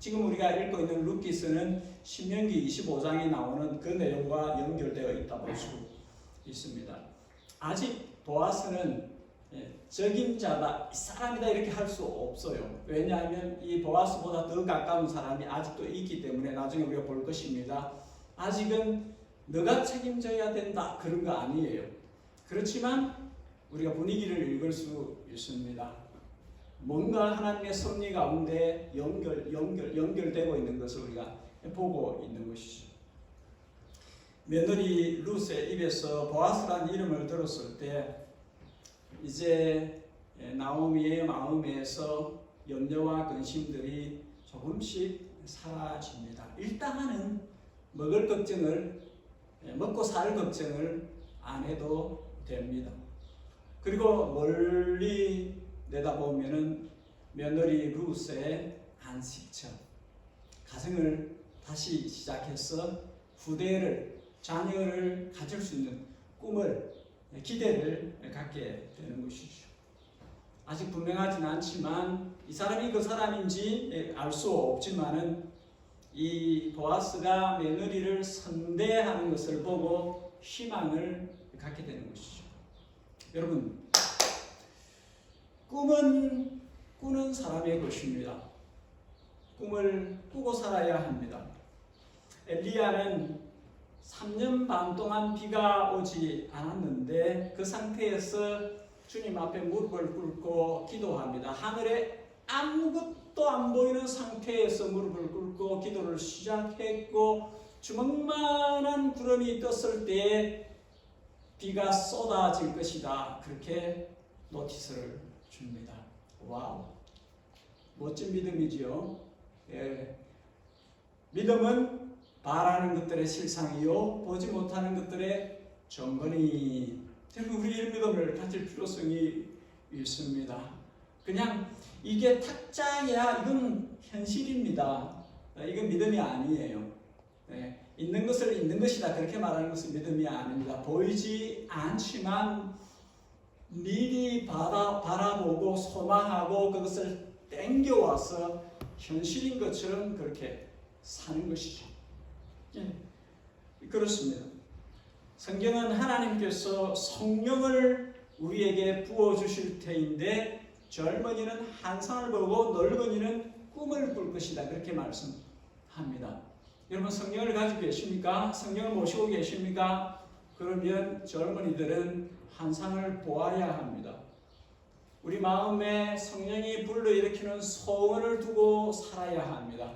지금 우리가 읽고 있는 룻기서는 신명기 25장에 나오는 그 내용과 연결되어 있다 볼 수 있습니다. 아직 보아스는 적임자다, 이 사람이다 이렇게 할 수 없어요. 왜냐하면 이 보아스보다 더 가까운 사람이 아직도 있기 때문에 나중에 우리가 볼 것입니다. 아직은 너가 책임져야 된다 그런 거 아니에요. 그렇지만 우리가 분위기를 읽을 수 있습니다. 뭔가 하나님의 섭리 가운데 연결되고 있는 것을 우리가 보고 있는 것이죠. 며느리 룻의 입에서 보아스라는 이름을 들었을 때 이제 나오미의 마음에서 염려와 근심들이 조금씩 사라집니다. 일단은 먹을 걱정을, 먹고 살 걱정을 안 해도 됩니다. 그리고 멀리 내다보면은 며느리 룻의 안식처, 가정을 다시 시작해서 후대를, 자녀를 가질 수 있는 꿈을, 기대를 갖게 되는 것이죠. 아직 분명하진 않지만 이 사람이 그 사람인지 알 수 없지만은 이 보아스가 며느리를 선대하는 것을 보고 희망을 갖게 되는 것이죠. 여러분, 꿈은 꾸는 사람의 것입니다. 꿈을 꾸고 살아야 합니다. 엘리야는 3년 반 동안 비가 오지 않았는데 그 상태에서 주님 앞에 무릎을 꿇고 기도합니다. 하늘에 아무것도 안 보이는 상태에서 무릎을 꿇고 기도를 시작했고 주먹만한 구름이 떴을 때에 비가 쏟아질 것이다. 그렇게 노티스를 줍니다. 와우, 멋진 믿음이지요. 믿음은 바라는 것들의 실상이요 보지 못하는 것들의 정건이. 우리 이런 믿음을 가질 필요성이 있습니다. 그냥 이게 탁자야, 이건 현실입니다. 이건 믿음이 아니에요. 있는 것을 있는 것이다 그렇게 말하는 것은 믿음이 아닙니다. 보이지 않지만 미리 바라보고 소망하고 그것을 땡겨와서 현실인 것처럼 그렇게 사는 것이죠. 그렇습니다. 성경은 하나님께서 성령을 우리에게 부어주실 테인데 젊은이는 환상을 보고 늙은이는 꿈을 꿀 것이다 그렇게 말씀합니다. 여러분 성령을 가지고 계십니까? 성령을 모시고 계십니까? 그러면 젊은이들은 환상을 보아야 합니다. 우리 마음에 성령이 불러일으키는 소원을 두고 살아야 합니다.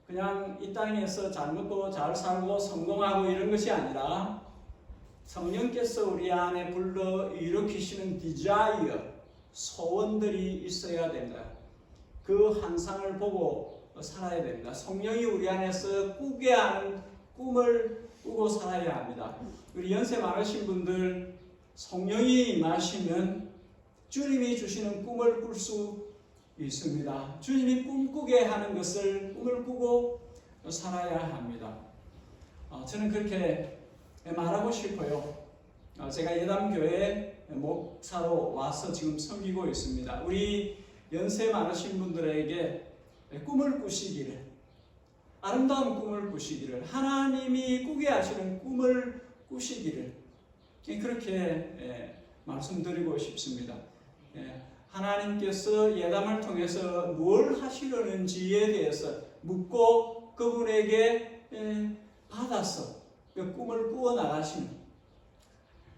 그냥 이 땅에서 잘 먹고 잘 살고 성공하고 이런 것이 아니라 성령께서 우리 안에 불러일으키시는 디자이어, 소원들이 있어야 됩니다. 그 환상을 보고 살아야 됩니다. 성령이 우리 안에서 꾸게 하는 꿈을 꾸고 살아야 합니다. 우리 연세 많으신 분들 성령이 임하시면 주님이 주시는 꿈을 꿀 수 있습니다. 주님이 꿈꾸게 하는 것을 꿈을 꾸고 살아야 합니다. 저는 그렇게 말하고 싶어요. 제가 예담교회 목사로 와서 지금 섬기고 있습니다. 우리 연세 많으신 분들에게 꿈을 꾸시기를, 아름다운 꿈을 꾸시기를, 하나님이 꾸게 하시는 꿈을 꾸시기를 그렇게 말씀드리고 싶습니다. 하나님께서 예담을 통해서 뭘 하시려는지에 대해서 묻고 그분에게 받아서 그 꿈을 꾸어 나가시는,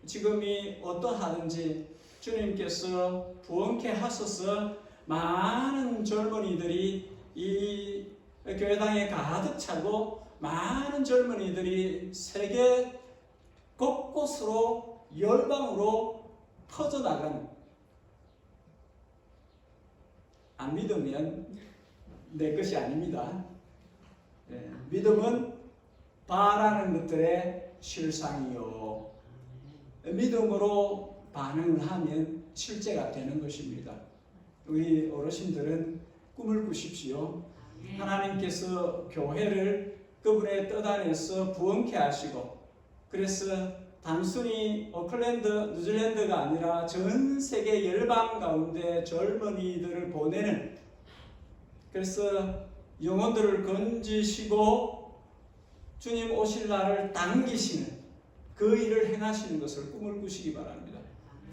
지금이 어떠하든지 주님께서 부흥케 하셔서 많은 젊은이들이 이 교회당에 가득 차고 많은 젊은이들이 세계 곳곳으로 열방으로 퍼져나가는, 안 믿으면 내 것이 아닙니다. 믿음은 바라는 것들의 실상이요, 믿음으로 반응을 하면 실제가 되는 것입니다. 우리 어르신들은 꿈을 꾸십시오. 하나님께서 교회를 그분의 뜻 안에서 부흥케 하시고, 그래서 단순히 오클랜드, 뉴질랜드가 아니라 전 세계 열방 가운데 젊은이들을 보내는, 그래서 영혼들을 건지시고 주님 오실 날을 당기시는 그 일을 행하시는 것을 꿈을 꾸시기 바랍니다.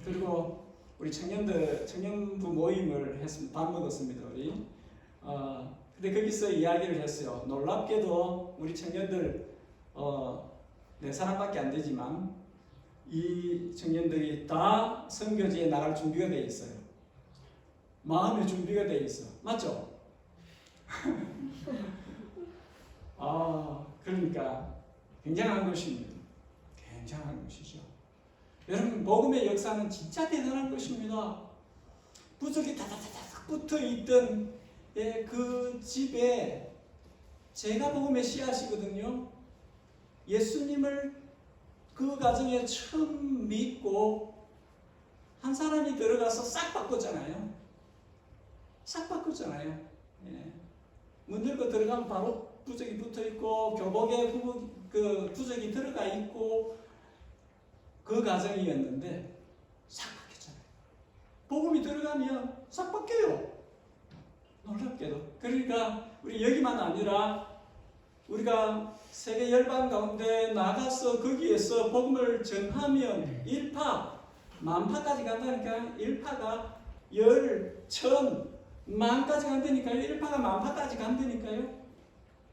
그리고 우리 청년부 모임을 했습니다. 밥 먹었습니다. 우리. 근데 거기서 이야기를 했어요. 놀랍게도 우리 청년들 4사람밖에 안 되지만 이 청년들이 다 선교지에 나갈 준비가 되어 있어요. 마음의 준비가 되어 있어. 맞죠? 그러니까 굉장한 것입니다. 굉장한 것이죠. 여러분, 복음의 역사는 진짜 대단한 것입니다. 부적이 다다다닥 붙어 있던 그 집에 제가 복음의 씨앗이거든요. 예수님을 그 가정에 처음 믿고 한 사람이 들어가서 싹 바꿨잖아요. 싹 바꿨잖아요. 문 열고 들어가면 바로 부적이 붙어 있고 교복에 그 부적이 들어가 있고 그 가정이었는데 싹 바뀌었잖아요. 복음이 들어가면 싹 바뀌어요. 놀랍게도. 그러니까 우리 여기만 아니라 우리가 세계 열방 가운데 나가서 거기에서 복음을 전하면 일파, 만파까지 간다니까. 일파가 열, 천, 만까지 간다니까요. 일파가 만파까지 간다니까요.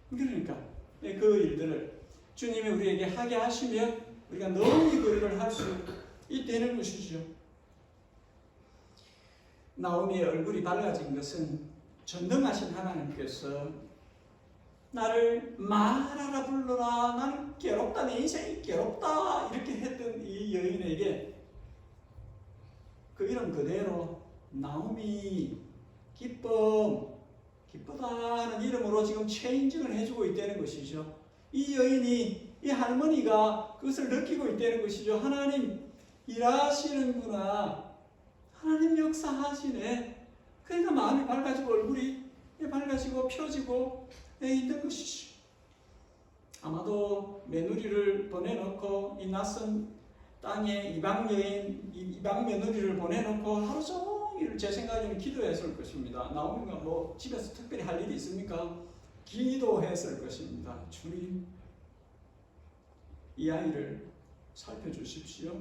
그러니까 그 일들을 주님이 우리에게 하게 하시면 우리가 너무 그 일을 할 수 있다는 것이죠. 나오미의 얼굴이 밝아진 것은 전능하신 하나님께서 나를 말하라 불러라, 나는 괴롭다, 내 인생이 괴롭다 이렇게 했던 이 여인에게 그 이름 그대로 나오미, 기쁘다는 이름으로 지금 체인징을 해주고 있다는 것이죠. 이 여인이, 이 할머니가 그것을 느끼고 있다는 것이죠. 하나님 일하시는구나, 하나님 역사하시네. 그러니까 마음이 밝아지고 얼굴이 밝아지고 펴지고 있는 것이죠. 아마도 며느리를 보내놓고 이 낯선 땅에 이방 여인, 이방 며느리를 보내놓고 하루 종일 제 생각에는 기도했을 것입니다. 나오니까 뭐 집에서 특별히 할 일이 있습니까? 기도했을 것입니다. 주님, 이 아이를 살펴주십시오.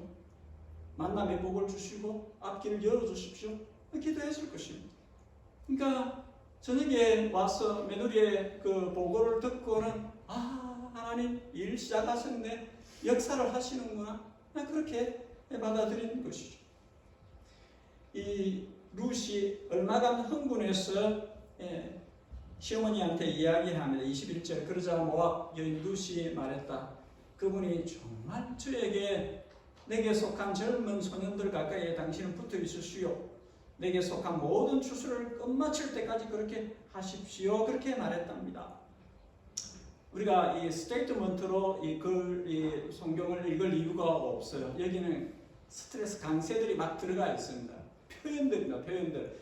만남의 복을 주시고 앞길을 열어주십시오. 기도했을 것입니다. 그러니까 저녁에 와서 며느리의 그 보고를 듣고는 하나님 일 시작하셨네, 역사를 하시는구나, 그렇게 받아들이는 것이죠. 이 룻이 얼마간 흥분해서 시어머니한테 이야기합니다. 21절. 그러자 모압 여인 룻이 말했다. 그분이 정말 저에게 내게 속한 젊은 소년들 가까이에 당신은 붙어 있으시오. 내게 속한 모든 추수를 끝마칠 때까지 그렇게 하십시오. 그렇게 말했답니다. 우리가 이 스테이트먼트로 이 성경을 읽을 이유가 없어요. 여기는 스트레스 강세들이 막 들어가 있습니다. 표현들입니다. 표현들.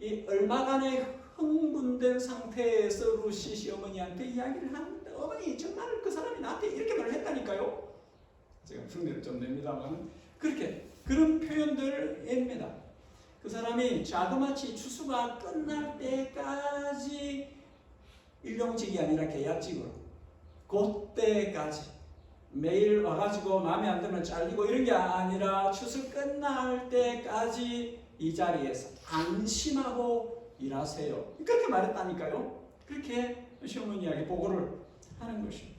이 얼마간의 흥분된 상태에서 루시 시어머니한테 이야기를 하는데, 어머니 정말 그 사람이 나한테 이렇게 말을 했다니까요. 제가 흉내를 좀 냅니다만 그렇게 그런 표현들입니다. 그 사람이 자그마치 추수가 끝날 때까지 일용직이 아니라 계약직으로 그때까지 매일 와가지고 마음에 안 들면 잘리고 이런 게 아니라 추수 끝날 때까지 이 자리에서 안심하고 일하세요. 그렇게 말했다니까요. 그렇게 시어머니에게 보고를 하는 것입니다.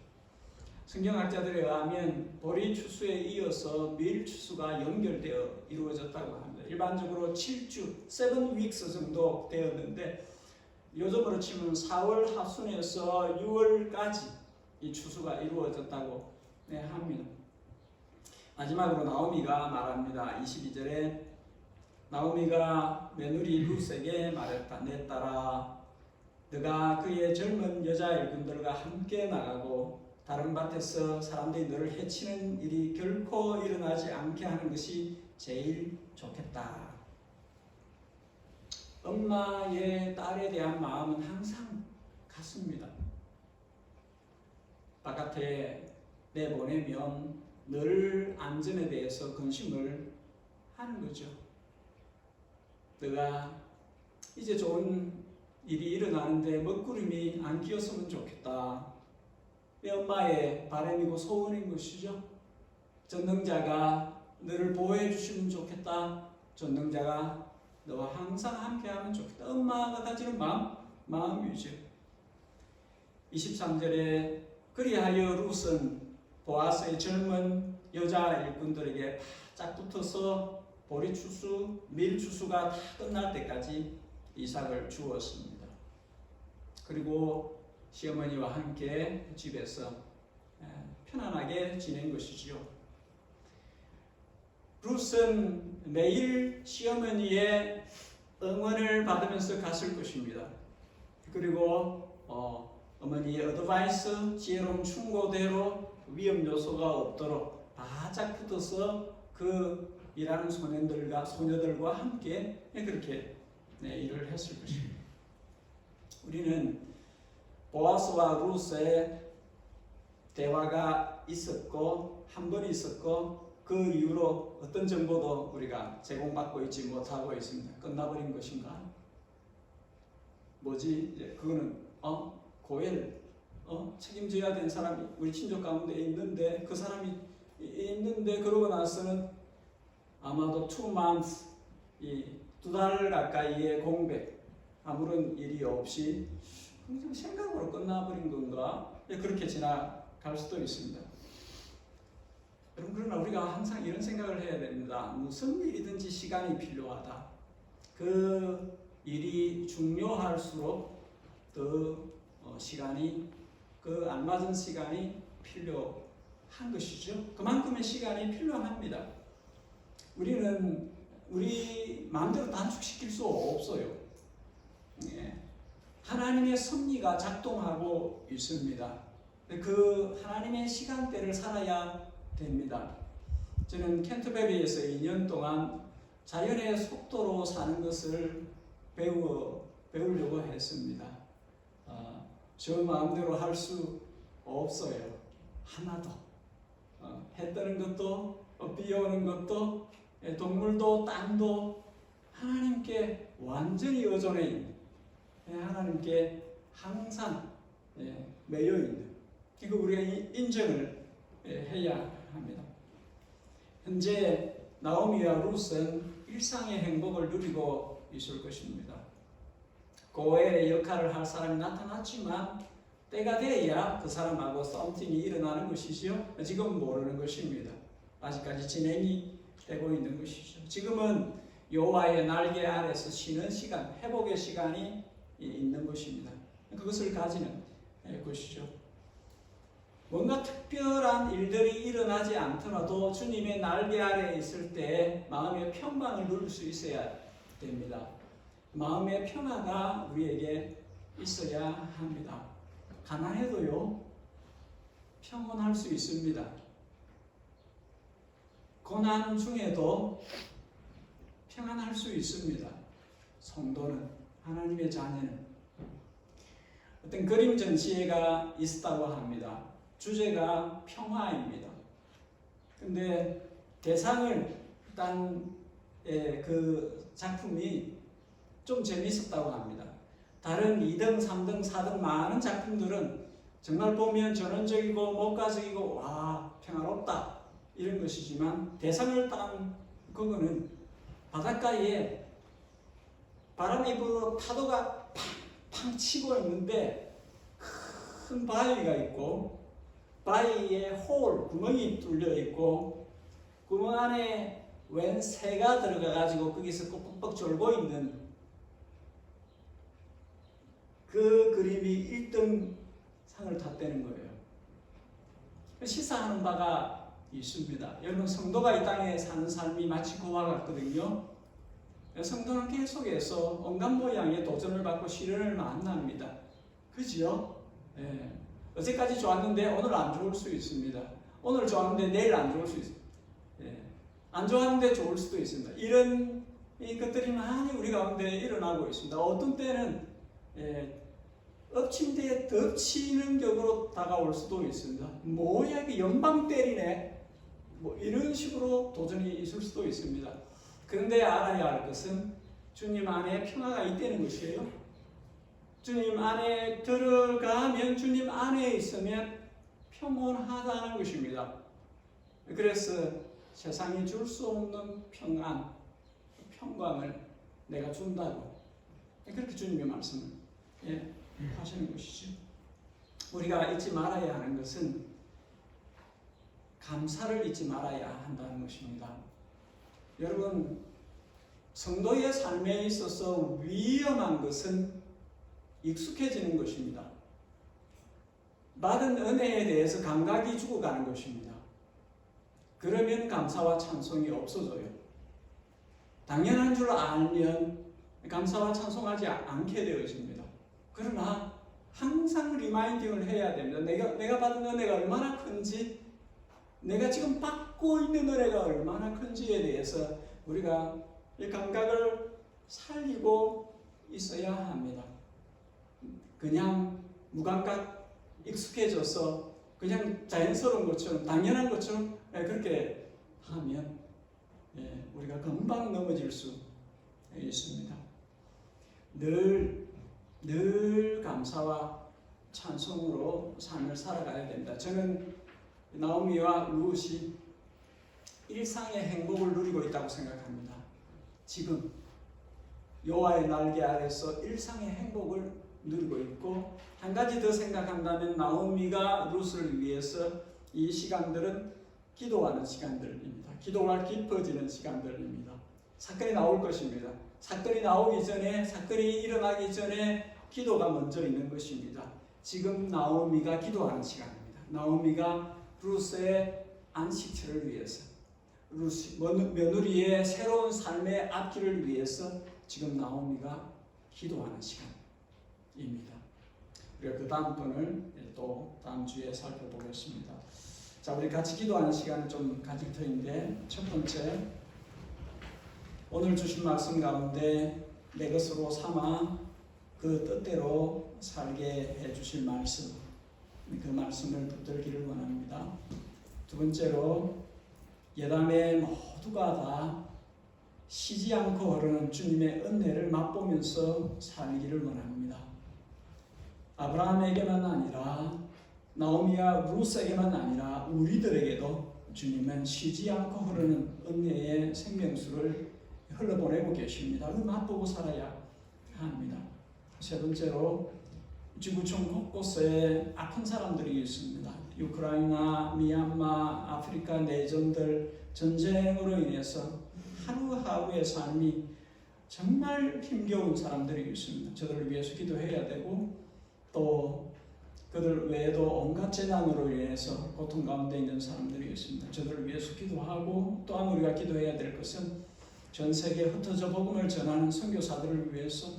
성경학자들에 의하면 보리 추수에 이어서 밀 추수가 연결되어 이루어졌다고 합니다. 일반적으로 7주, 7 weeks 정도 되었는데 요즘으로 치면 4월 하순에서 6월까지 이 추수가 이루어졌다고 합니다. 마지막으로 나오미가 말합니다. 22절에 나오미가 며느리 룻에게 말했다. 내 딸아, 너가 그의 젊은 여자 일꾼들과 함께 나가고 다른 밭에서 사람들이 너를 해치는 일이 결코 일어나지 않게 하는 것이 제일 좋겠다. 엄마의 딸에 대한 마음은 항상 같습니다. 바깥에 내보내면 늘 안전에 대해서 근심을 하는 거죠. 너가 이제 좋은 일이 일어나는데 먹구름이 안 끼었으면 좋겠다. 엄마의 바람이고 소원인 것이죠. 전능자가 너를 보호해 주시면 좋겠다. 전능자가 너와 항상 함께하면 좋겠다. 엄마가 가지는 마음이죠. 23절에 그리하여 룻은 보아스의 젊은 여자 일꾼들에게 바짝 붙어서 보리 추수, 밀 추수가 다 끝날 때까지 이삭을 주었습니다. 그리고 시어머니와 함께 집에서 편안하게 지낸 것이지요. 룻은 매일 시어머니의 응원을 받으면서 갔을 것입니다. 그리고 어머니의 어드바이스, 지혜로운 충고대로 위험 요소가 없도록 바짝 붙어서 그 일하는 소녀들과 함께 그렇게 일을 했을 것입니다. 우리는 보아스와 룻의 대화가 있었고 한 번 있었고 그 이후로 어떤 정보도 우리가 제공받고 있지 못하고 있습니다. 끝나버린 것인가? 뭐지? 이제 그거는 고엘 책임져야 되는 사람이 우리 친족 가운데 있는데 그 사람이 있는데 그러고 나서는 아마도 2 months 두 달 가까이의 공백, 아무런 일이 없이 그냥 생각으로 끝나버린 건가? 그렇게 지나갈 수도 있습니다. 여러분, 그러나 우리가 항상 이런 생각을 해야 됩니다. 무슨 일이든지 시간이 필요하다. 그 일이 중요할수록 더 시간이, 그 알맞은 시간이 필요한 것이죠. 그만큼의 시간이 필요합니다. 우리는 우리 마음대로 단축시킬 수 없어요. 하나님의 섭리가 작동하고 있습니다. 그 하나님의 시간대를 살아야 됩니다. 저는 캔터베리에서 2년 동안 자연의 속도로 사는 것을 배우려고 했습니다. 저 마음대로 할 수 없어요. 하나도. 해 뜨는 것도 비 오는 것도 동물도 땅도 하나님께 완전히 의존해 있는, 하나님께 항상 매여 있는, 이거 우리가 인정을 해야 합니다. 현재 나오미와 룻은 일상의 행복을 누리고 있을 것입니다. 고엘의 역할을 할 사람이 나타났지만 때가 돼야 그 사람하고 썸띵이 일어나는 것이죠. 지금 모르는 것입니다. 아직까지 진행이 되고 있는 것이죠. 지금은 여호와의 날개 아래서 쉬는 시간, 회복의 시간이 있는 것입니다. 그것을 가지는 것이죠. 뭔가 특별한 일들이 일어나지 않더라도 주님의 날개 아래에 있을 때 마음의 평강을 누릴 수 있어야 됩니다. 마음의 평화가 우리에게 있어야 합니다. 가난해도요, 평온할 수 있습니다. 고난 중에도 평안할 수 있습니다. 성도는, 하나님의 자녀는. 어떤 그림 전시회가 있었다고 합니다. 주제가 평화입니다. 근데 대상을 딴 그 작품이 좀 재밌었다고 합니다. 다른 2등, 3등, 4등 많은 작품들은 정말 보면 전원적이고 목가적이고 와 평화롭다 이런 것이지만, 대상을 딴 그거는 바닷가에 바람이 불어 파도가 팡팡 치고 있는데 큰 바위가 있고 바위에 구멍이 뚫려 있고 구멍 안에 웬 새가 들어가 가지고 거기서 뻑뻑뻑 졸고 있는 그 그림이 1등 상을 탔다는 거예요. 시사하는 바가 있습니다. 여러분, 성도가 이 땅에 사는 삶이 마치 그와 같거든요. 성도는 계속해서 온갖 모양의 도전을 받고 시련을 만납니다. 그죠? 예. 어제까지 좋았는데 오늘 안 좋을 수 있습니다. 오늘 좋았는데 내일 안 좋을 수 있습니다. 예. 안 좋았는데 좋을 수도 있습니다. 이런 것들이 많이 우리 가운데 일어나고 있습니다. 어떤 때는 엎친 데에 덮치는 격으로 다가올 수도 있습니다. 뭐야 이게 연방 때리네, 뭐 이런 식으로 도전이 있을 수도 있습니다. 그런데 알아야 할 것은 주님 안에 평화가 있다는 것이에요. 주님 안에 들어가면, 주님 안에 있으면 평온하다는 것입니다. 그래서 세상이 줄 수 없는 평안, 평강을 내가 준다고 그렇게 주님의 말씀을 하시는 것이죠. 우리가 잊지 말아야 하는 것은 감사를 잊지 말아야 한다는 것입니다. 여러분, 성도의 삶에 있어서 위험한 것은 익숙해지는 것입니다. 받은 은혜에 대해서 감각이 죽어가는 것입니다. 그러면 감사와 찬송이 없어져요. 당연한 줄 알면 감사와 찬송하지 않게 되어집니다. 그러나 항상 리마인딩을 해야 됩니다. 내가 받은 은혜가 얼마나 큰지, 내가 지금 받고 있는 은혜가 얼마나 큰지에 대해서 우리가 이 감각을 살리고 있어야 합니다. 그냥 무감각 익숙해져서 그냥 자연스러운 것처럼, 당연한 것처럼 그렇게 하면 우리가 금방 넘어질 수 있습니다. 늘 감사와 찬송으로 삶을 살아가야 됩니다. 저는 나오미와 룻이 일상의 행복을 누리고 있다고 생각합니다. 지금 여호와의 날개 아래서 일상의 행복을 누리고 있고, 한 가지 더 생각한다면 나오미가 룻을 위해서 이 시간들은 기도하는 시간들입니다. 기도가 깊어지는 시간들입니다. 사건이 나올 것입니다. 사건이 나오기 전에, 사건이 일어나기 전에 기도가 먼저 있는 것입니다. 지금 나오미가 기도하는 시간입니다. 나오미가 룻의 안식처를 위해서, 며느리의 새로운 삶의 앞길을 위해서 지금 나오미가 기도하는 시간입니다. 우리가 그 다음 분을 또 다음 주에 살펴보겠습니다. 자, 우리 같이 기도하는 시간을 좀 가질 터인데, 첫 번째, 오늘 주신 말씀 가운데 내 것으로 삼아 그 뜻대로 살게 해주실 말씀, 그 말씀을 붙들기를 원합니다. 두 번째로, 예담의 모두가 다 쉬지 않고 흐르는 주님의 은혜를 맛보면서 살기를 원합니다. 아브라함에게만 아니라, 나오미와 룻에게만 아니라 우리들에게도 주님은 쉬지 않고 흐르는 은혜의 생명수를 흘러보내고 계십니다. 그 맛보고 살아야 합니다. 세 번째로, 지구촌 곳곳에 아픈 사람들이 있습니다. 우크라이나, 미얀마, 아프리카 내전들, 전쟁으로 인해서 하루하루의 삶이 정말 힘겨운 사람들이 있습니다. 저들을 위해서 기도해야 되고, 또 그들 외에도 온갖 재난으로 인해서 고통 가운데 있는 사람들이 있습니다. 저들을 위해서 기도하고, 또한 우리가 기도해야 될 것은 전 세계에 흩어져 복음을 전하는 선교사들을 위해서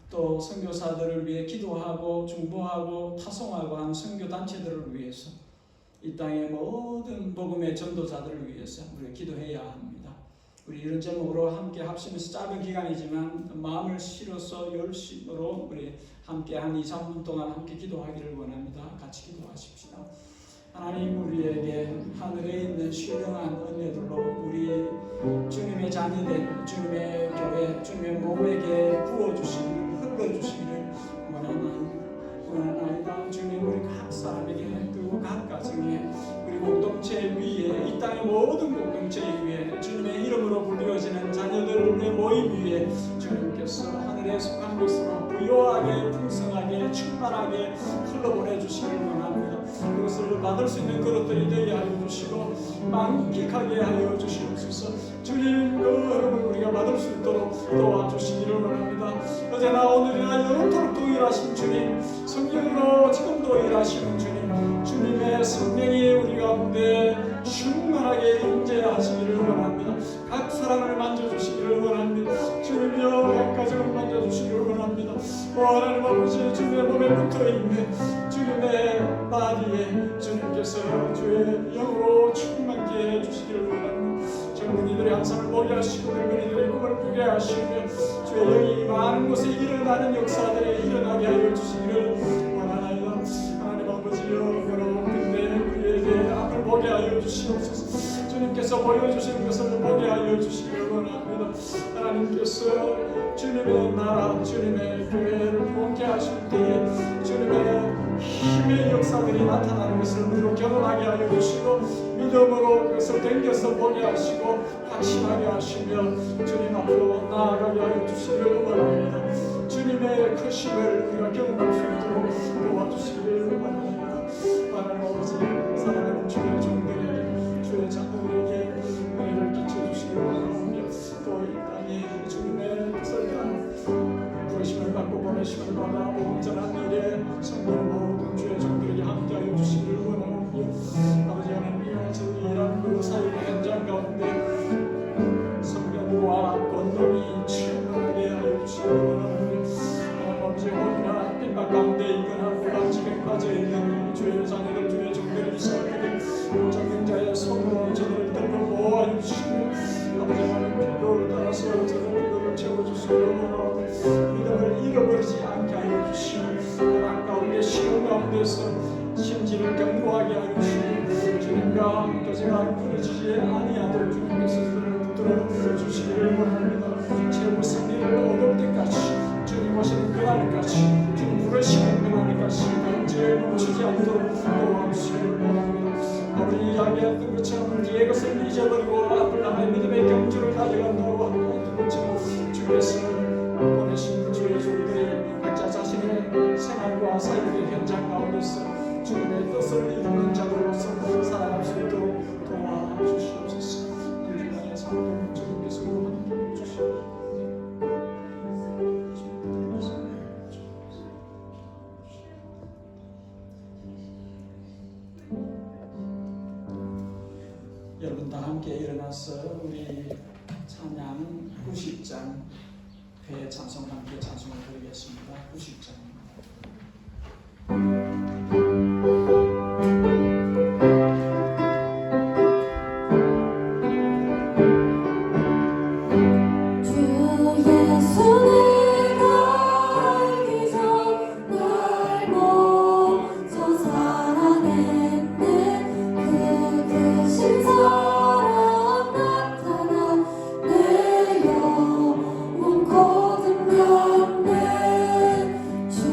또 선교사들을 위해 기도하고 중보하고 타송하고 하는 선교단체들을 위해서 이 땅의 모든 복음의 전도자들을 위해서 우리가 기도해야 합니다. 우리 이런 제목으로 함께 합심해서 짧은 기간이지만 마음을 실어서 열심으로 우리 함께 한 2, 3분 동안 함께 기도하기를 원합니다. 같이 기도하십시다. 하나님, 우리에게 하늘에 있는 신령한 은혜들로 우리 주님의 자녀된 주님의 교회, 주님의 몸에게 부어주시기를, 흘러주시기를 원하나이다. 주님, 우리 각 사람에게 그리고 각 가정에 우리 공동체 위에 이 땅의 모든 공동체 위에 주님의 이름으로 불리워지는 자녀들의 모임 위에 주님께서 하늘에 속한 것으로 부요하게 풍성하게 충만하게 흘러보내주시기를 원합니다. 그것을 받을 수 있는 그릇들이 되게 하여 주시고 만끽하게 하여 주시옵소서. 주님, 그 흐름을 우리가 받을 수 있도록 도와주시기를 원합니다. 어제나 오늘이나 영원토록 동일하신 주님, 성령으로 지금도 일하시는 주님, 주님의 성령이 우리 가운데 충만하게 임재하시기를 원합니다. 각 사람을 만져주시기를 원합니다. 주님이여, 각 가정을 만져주시기를 원합니다. 하나님 아버지, 주님의 몸에 붙어있는 주님의 바디에 주님께서 주의 영으로 충만케 해주시기를 원합니다. 젊은이들의 한상을 보게 하시고 늙은이들의 꿈을 꾸게 하시며 주의 영이 많은 곳에 일어나는 역사들에 일어나게 하여 주시기를 원하나이다. 하나님 아버지여, 여러분들 우리에게 앞을 보게 하여 주시옵소서. 주님께서 보여주시는 것을 보게 하여 주시기를 원합니다. 하나님께서 주님의 나라, 주님의 교회를 부흥케 하실 때에 주님의 힘의 역사들이 나타나는 것을 우리로 경험하게 하여 주시고 믿음으로 그것을 당겨서 보게 하시고 확신하게 하시며 주님 앞으로 나아가게 하여 주시기를 원합니다. 주님의 크심을 우리가 경험할 수 있도록 도와주시기를 원합니다. 하나님 아버지, 사랑하는 주의 종들에게 주의 자녀들에게 은혜를 끼쳐주시기를 원합니다. 또 이 땅에 주님의 뜻을 따라 부르심을 받고 보내심을 받아 온전한 일에 성도는 모든 주의 종들에게 함께하여 주시기를 원합니다. 아버지 하나님, 저희 일하는 그 사역의 현장 가운데 성령과 권능이 충만하게 하여 주시기를 원합니다. 하나님 아버지, 혹이나 핍박 가운데 있거나 불안증에 빠져있는 주의 자녀들, 주의 종들이 있사오니 전능자의 손으로 저들을 들고 보호하여 주시며 아버지 하나님, 필요를 따라서 저들의 필요를 채워주시기를 원합니다. 믿음을 잃어버리지 않게 하여 주시고 나라 가운데 시험 가운데서 심지를 견고하게 하여 주시고 주님과 교제가 끊어지지 아니하도록 주님께서 그들을 붙들어 주시기를 원합니다. 최후 승리를 얻을 때까지 주님 오시는 그날까지 주님 부르시는 그날까지 언제 멈추지 않도록 도와주시기를 원합니다. 우리 이야기했던 것처럼 뒤의 것을 잊어버리고 앞을 향해 믿음의 경주를 가져간다고 했던 것처럼 주께서 보내신 주의 종들이 각자 자신의 생활과 사역의 현장 가운데서 주님의 뜻을 이루는 자들로서 살아갈 수 있도록 도와주시옵소서. 한 주간의 삶도 주님께서 함께 주시옵소서. 여러분 다 함께 일어나서 우리 찬양 90장 회 찬송 함께 찬송을 드리겠습니다. 90장입니다. 주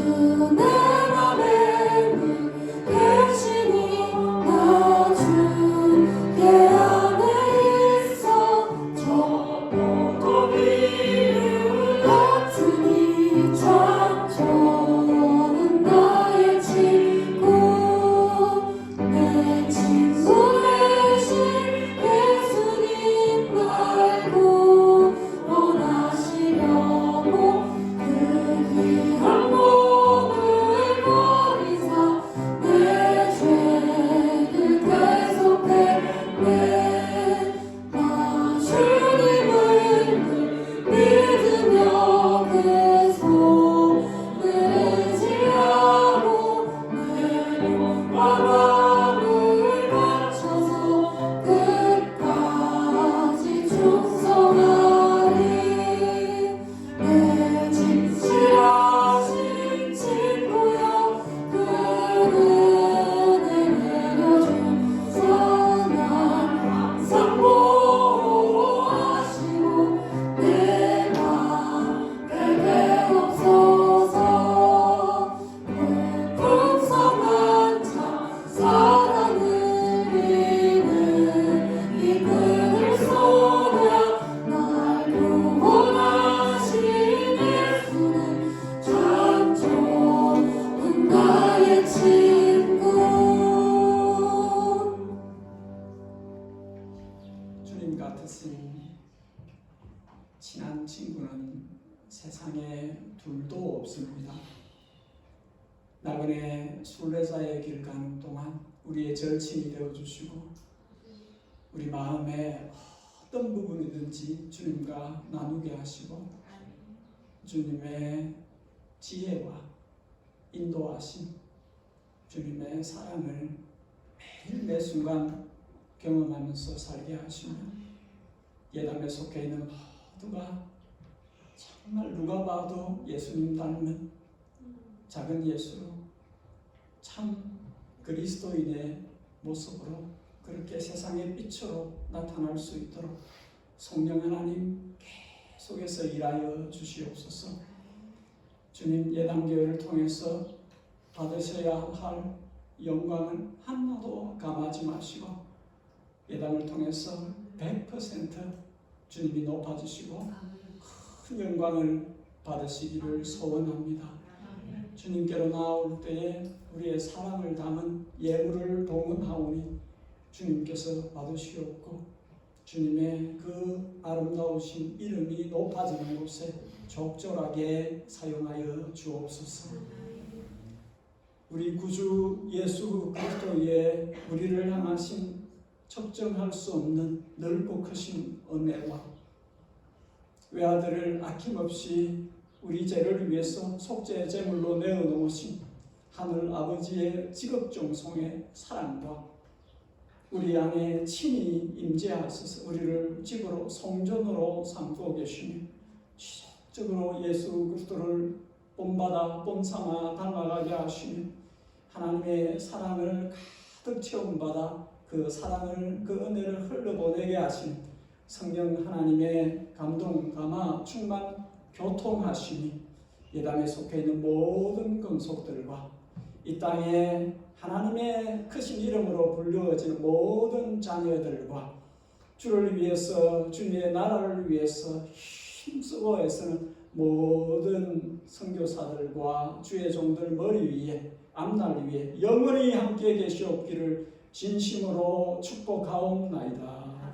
야간에 순례자의 길 가는 동안 우리의 절친이 되어주시고 우리 마음에 어떤 부분이든지 주님과 나누게 하시고 주님의 지혜와 인도하심, 주님의 사랑을 매일 매 순간 경험하면서 살게 하시며 예담에 속해 있는 모두가 정말 누가 봐도 예수님 닮은 작은 예수로 참 그리스도인의 모습으로 그렇게 세상의 빛으로 나타날 수 있도록 성령 하나님 계속해서 일하여 주시옵소서. 주님 예담교회를 통해서 받으셔야 할 영광은 하나도 감하지 마시고 예담을 통해서 100% 주님이 높아지시고 큰 영광을 받으시기를 소원합니다. 주님께로 나올 때에 우리의 사랑을 담은 예물을 동원하오니 주님께서 받으시옵고 주님의 그 아름다우신 이름이 높아지는 곳에 적절하게 사용하여 주옵소서. 우리 구주 예수 그리스도의 우리를 향하신 측정할 수 없는 넓고 크신 은혜와 외아들을 아낌없이 우리 죄를 위해서 속죄 제물로 내어놓으신 하늘 아버지의 지극정성의 사랑과 우리 안에 친히 임재하셔서 우리를 집으로 성전으로 삼고 계시며 지속적으로 예수 그리스도를 본받아 본삼아 닮아가게 하시며 하나님의 사랑을 가득 체험받아 그 사랑을 그 은혜를 흘려보내게 하신 성령 하나님의 감동 감화 충만 교통하시니 예담에 속해 있는 모든 건속들과 이 땅에 하나님의 크신 이름으로 불려지는 모든 자녀들과 주를 위해서 주님의 나라를 위해서 힘쓰고 애쓰는 모든 선교사들과 주의 종들 머리 위에 앞날 위에 영원히 함께 계시옵기를 진심으로 축복하옵나이다.